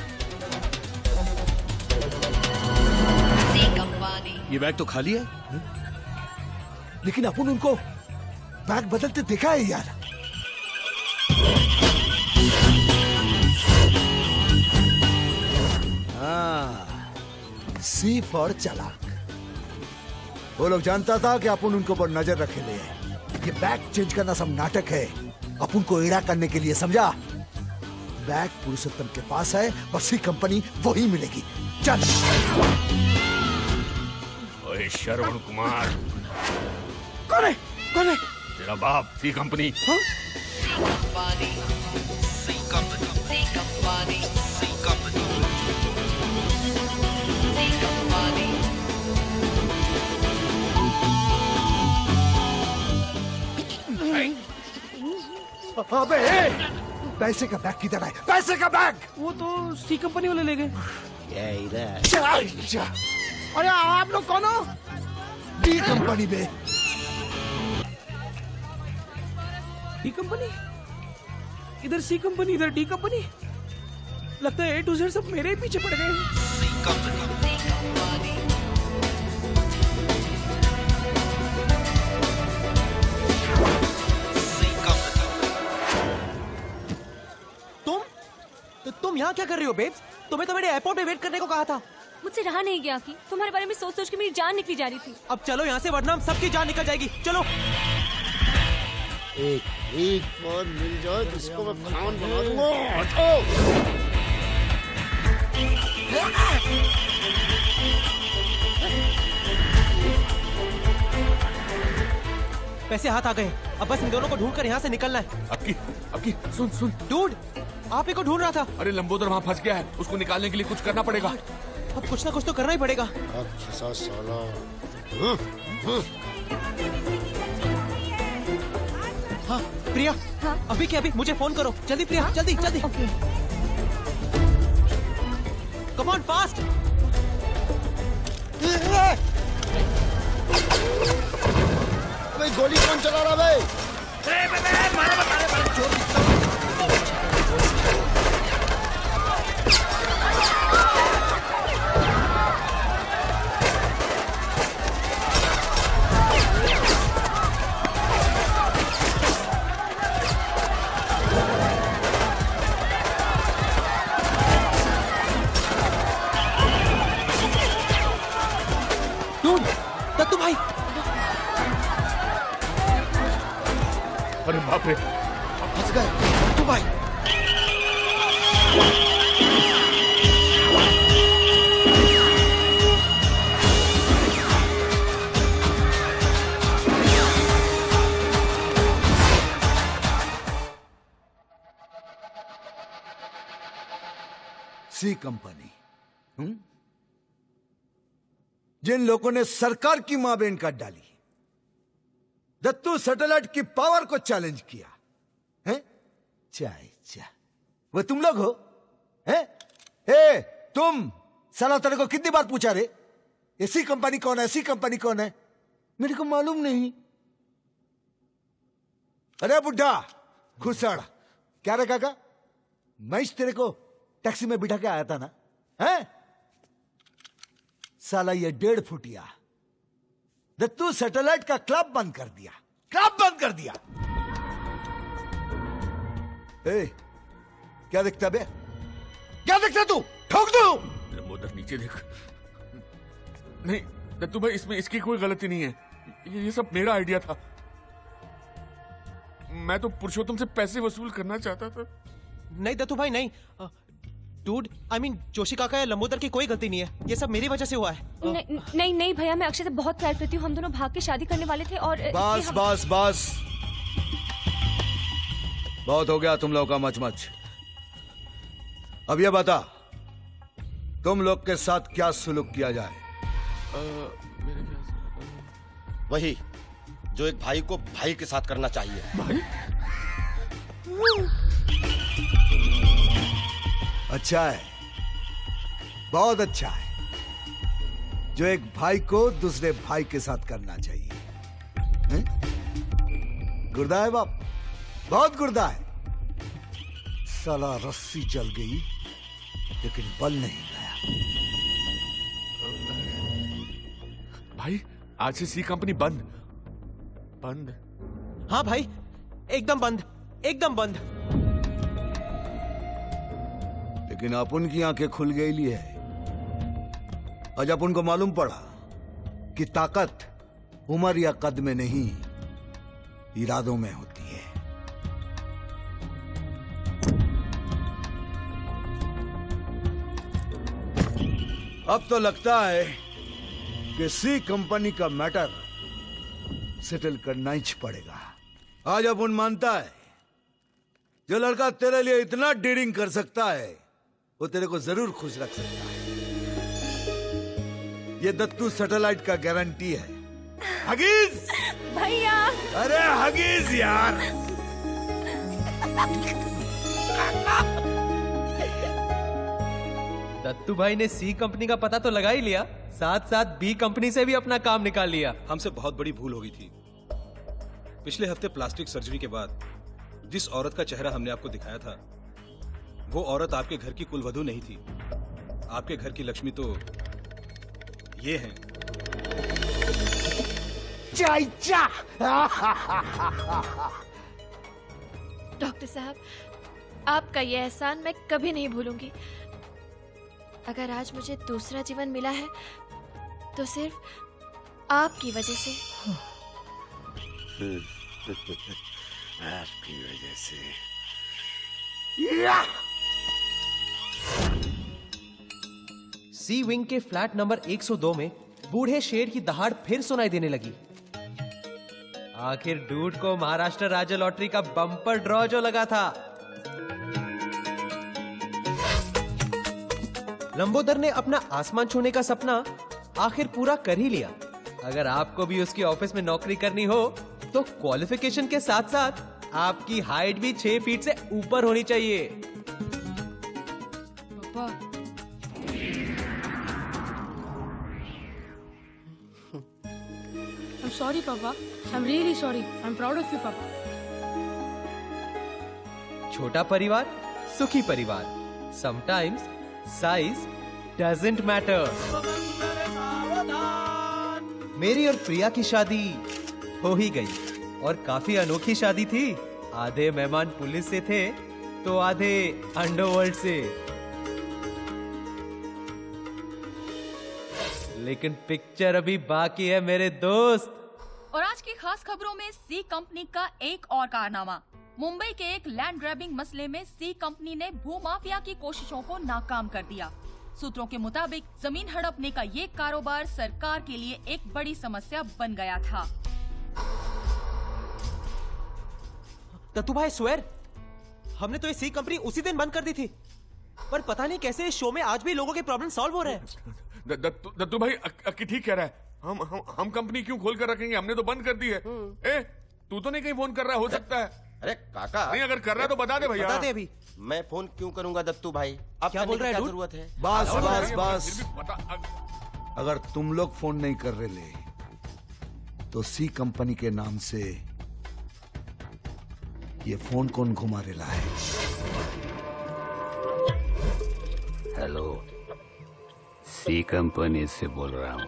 ये बैग तो खाली है। लेकिन अपन उनको बैग बदलते देखा है यार। सी फॉर चालाक। वो लोग जानता था कि अपन उनको पर नजर रखे ले। ये बैग चेंज करना सब नाटक है, अपन को एड़ा करने के लिए, समझा? बैग पुरुषोत्तम के पास है और सी कंपनी वही मिलेगी। चल। ओए श्रवण कुमार। कौन है? कौन है? तेरा बाप सी कंपनी। हाँ? अबे पैसे का बैग किधर है? पैसे का बैग। वो तो सी कंपनी वाले ले गए। अरे आप लोग कौन हो? डी कंपनी में। डी कंपनी इधर सी कंपनी इधर डी कंपनी। लगता है A to Z सब मेरे ही पीछे पड़ गए। तुम यहाँ क्या कर रही हो बेब्स? तुम्हें तो मेरे एयरपोर्ट में वेट करने को कहा था। मुझसे रहा नहीं गया कि तुम्हारे बारे में सोच सोच के मेरी जान निकली जा रही थी। अब चलो यहाँ से वरना हम सबकी जान निकल जाएगी। चलो। एक बार मिल जाए तो इसको मैं खान बना दूंगा। हटो। पैसे हाथ आ गए, अब बस इन दोनों को ढूंढकर यहाँ से निकलना है। अब की सुन डूड, आप ही को ढूंढ रहा था। अरे लंबोदर वहाँ फंस गया है, उसको निकालने के लिए कुछ करना पड़ेगा। अब कुछ ना कुछ तो करना ही पड़ेगा। साला। हाँ प्रिया। हाँ? अभी क्या? अभी मुझे फोन करो जल्दी प्रिया। हाँ? जल्दी जल्दी। Come on fast. भाई गोली कौन चला रहा भाई? दत्तू भाई। अरे बाप रे, फंस गए दत्तू भाई। सी कंपनी। जिन लोगों ने सरकार की मां बहन काट डाली, दत्तू सैटेलाइट की पावर को चैलेंज किया है। चाय वो तुम लोग हो? है? ए तुम, साला तेरे को कितनी बार पूछा रे, ऐसी कंपनी कौन है, ऐसी कंपनी कौन है? मेरे को मालूम नहीं। अरे बुढ़ा खुसड़, क्या रे काका, मैं तेरे को टैक्सी में बिठा के आया था ना, है? साला ये 1.5 फुटिया दत्तू सैटेलाइट का क्लब बंद कर दिया, क्लब बंद कर दिया। ए, क्या दिखता बे, क्या दिखता तू? ठोक दो। लंबोदर नीचे देख। नहीं दत्तू भाई, इसमें इसकी कोई गलती नहीं है, ये सब मेरा आइडिया था। मैं तो पुरुषोत्तम से पैसे वसूल करना चाहता था। नहीं दत्तू भाई नहीं, डूड आई मीन जोशी काका या लंबोदर की कोई गलती नहीं है, ये सब मेरी वजह से हुआ है। नहीं नहीं भैया, मैं अक्षय से बहुत प्यार करती हूँ, हम दोनों भाग के शादी करने वाले थे और बस बस बस, बहुत हो गया तुम लोग का मचमच। अब ये बता, तुम लोग के साथ क्या सुलूक किया जाए? वही जो एक भाई को भाई के साथ करना चाहिए। भाई? अच्छा है, बहुत अच्छा है, जो एक भाई को दूसरे भाई के साथ करना चाहिए। हैं? गुर्दा है बाप, बहुत गुर्दा है। साला रस्सी जल गई लेकिन बल नहीं गया। भाई आज से सी कंपनी बंद बंद। हाँ भाई, एकदम बंद, एकदम बंद। लेकिन अपन की आंखें खुल गई ली है। आज अपन को मालूम पड़ा कि ताकत उम्र या कद में नहीं, इरादों में होती है। अब तो लगता है कि सी कंपनी का मैटर सेटल करना ही पड़ेगा। आज अपन मानता है जो लड़का तेरे लिए इतना डीलिंग कर सकता है वो तेरे को जरूर खुश रख सकता है। ये दत्तू सैटेलाइट का गारंटी है। हगीज भैया, अरे हगीज यार। दत्तू भाई ने सी कंपनी का पता तो लगा ही लिया, साथ साथ बी कंपनी से भी अपना काम निकाल लिया। हमसे बहुत बड़ी भूल हो गई थी। पिछले हफ्ते प्लास्टिक सर्जरी के बाद जिस औरत का चेहरा हमने आपको दिखाया था, वो औरत आपके घर की कुलवधू नहीं थी। आपके घर की लक्ष्मी तो ये हैं। चाचा। डॉक्टर साहब, आपका ये एहसान मैं कभी नहीं भूलूंगी। अगर आज मुझे दूसरा जीवन मिला है तो सिर्फ आपकी वजह से। आपकी वजह से। सी विंग के फ्लैट नंबर 102 में बूढ़े शेर की दहाड़ फिर सुनाई देने लगी। आखिर डूड को महाराष्ट्र राज्य लॉटरी का बम्पर ड्रॉ जो लगा था। लंबोदर ने अपना आसमान छूने का सपना आखिर पूरा कर ही लिया। अगर आपको भी उसकी ऑफिस में नौकरी करनी हो तो क्वालिफिकेशन के साथ साथ आपकी हाइट भी 6 फीट से ऊपर होनी चाहिए। पापा, I'm sorry, Papa. I'm really sorry. I'm proud of you, Papa. छोटा परिवार, सुखी परिवार। Sometimes size doesn't matter. मेरी और प्रिया की शादी हो ही गई और काफी अनोखी शादी थी। आधे मेहमान पुलिस से थे तो आधे अंडरवर्ल्ड से। लेकिन पिक्चर अभी बाकी है मेरे दोस्त। और आज की खास खबरों में सी कंपनी का एक और कारनामा। मुंबई के एक लैंड ग्रैबिंग मसले में सी कंपनी ने भूमाफिया की कोशिशों को नाकाम कर दिया। सूत्रों के मुताबिक जमीन हड़पने का ये कारोबार सरकार के लिए एक बड़ी समस्या बन गया था। दत्तू भाई स्वेर, हमने तो ये सी कंपनी उसी दिन बंद कर दी थी, पर पता नहीं कैसे इस शो में आज भी लोगों के प्रॉब्लम सॉल्व हो रहे हैं। दत्तू भाई अक्की ठीक कह रहा है। हम कंपनी क्यों खोल कर रखेंगे, हमने तो बंद कर दी है। ए, तू तो नहीं कहीं फोन कर रहा, हो सकता है। अरे काका नहीं, अगर कर रहा है तो बता दे भैया। बता दे अभी। मैं फोन क्यों करूंगा दत्तू भाई? अब क्या बोल रहा है क्या डूड? जरूरत है? बस अब बस फिर बस भी पता- अगर तुम लोग फोन नहीं कर रहे ले तो सी कंपनी के नाम से ये फोन कौन घुमा रेला है? हेलो, सी कंपनी से बोल रहा हूँ।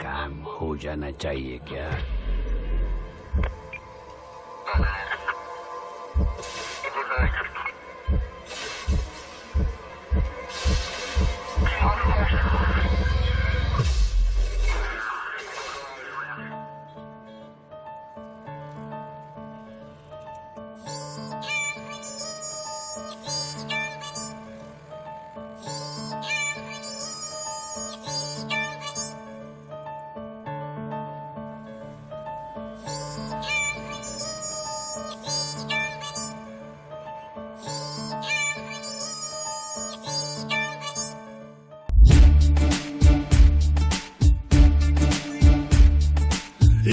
काम हो जाना चाहिए क्या?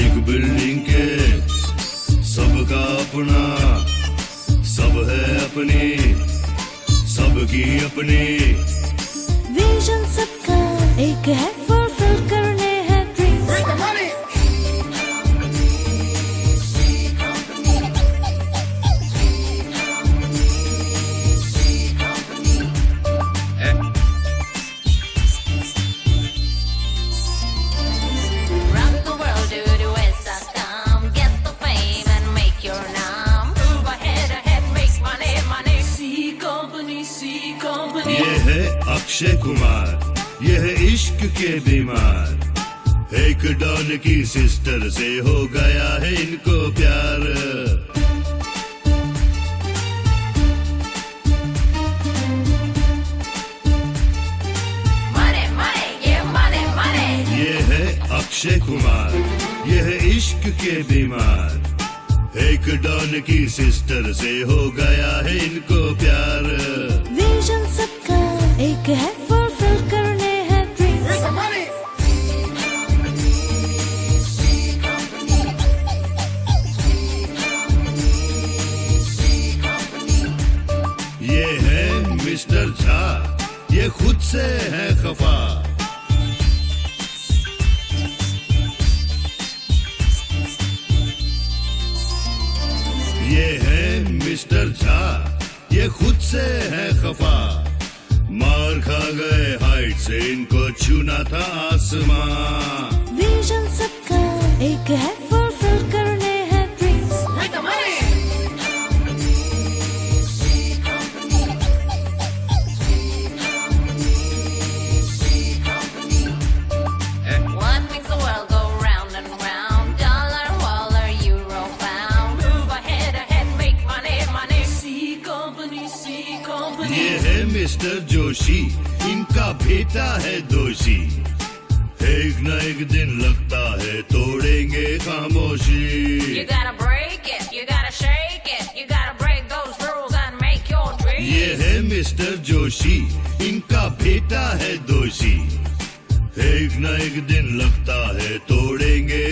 एक बिल्डिंग के सबका अपना, सब है अपनी, सबकी अपनी। विजन सबका एक है, फुलफिल करने हैं dreams. Rock the world, do the West Side come. Get the fame and make your name. Move ahead, make money, money. C Company, C Company. ये है अक्षय कुमार, ये है इश्क के बीमार। एक डॉन की सिस्टर से हो गया है इनको प्यार। Money, money, yeah, money, money. ये है अक्षय कुमार, ये है इश्क के बीमार। एक डॉन की सिस्टर से हो गया है इनको प्यार। विजन सबका एक है, फुलफिल करने हैं ड्रीम्स। ये है मिस्टर झा, ये खुद से है खफा। ये है मिस्टर झा, ये खुद से है खफा। मार खा गए हाइट से, इनको छूना था आसमां। विजन सबका एक है, फुलफिल करने हैं dreams. Make the money. What makes the world go round and round? Dollar, waller, euro, pound. Move ahead, make money, money. C Company, C Company. ये है मिस्टर जोशी, इनका बेटा है दोषी। एक न एक दिन लगता है तोड़ेंगे खामोशी। You gotta break it, you gotta shake it, you gotta break those rules and make your dream. ये है मिस्टर जोशी, इनका बेटा है दोषी। एक न एक दिन लगता है तोड़ेंगे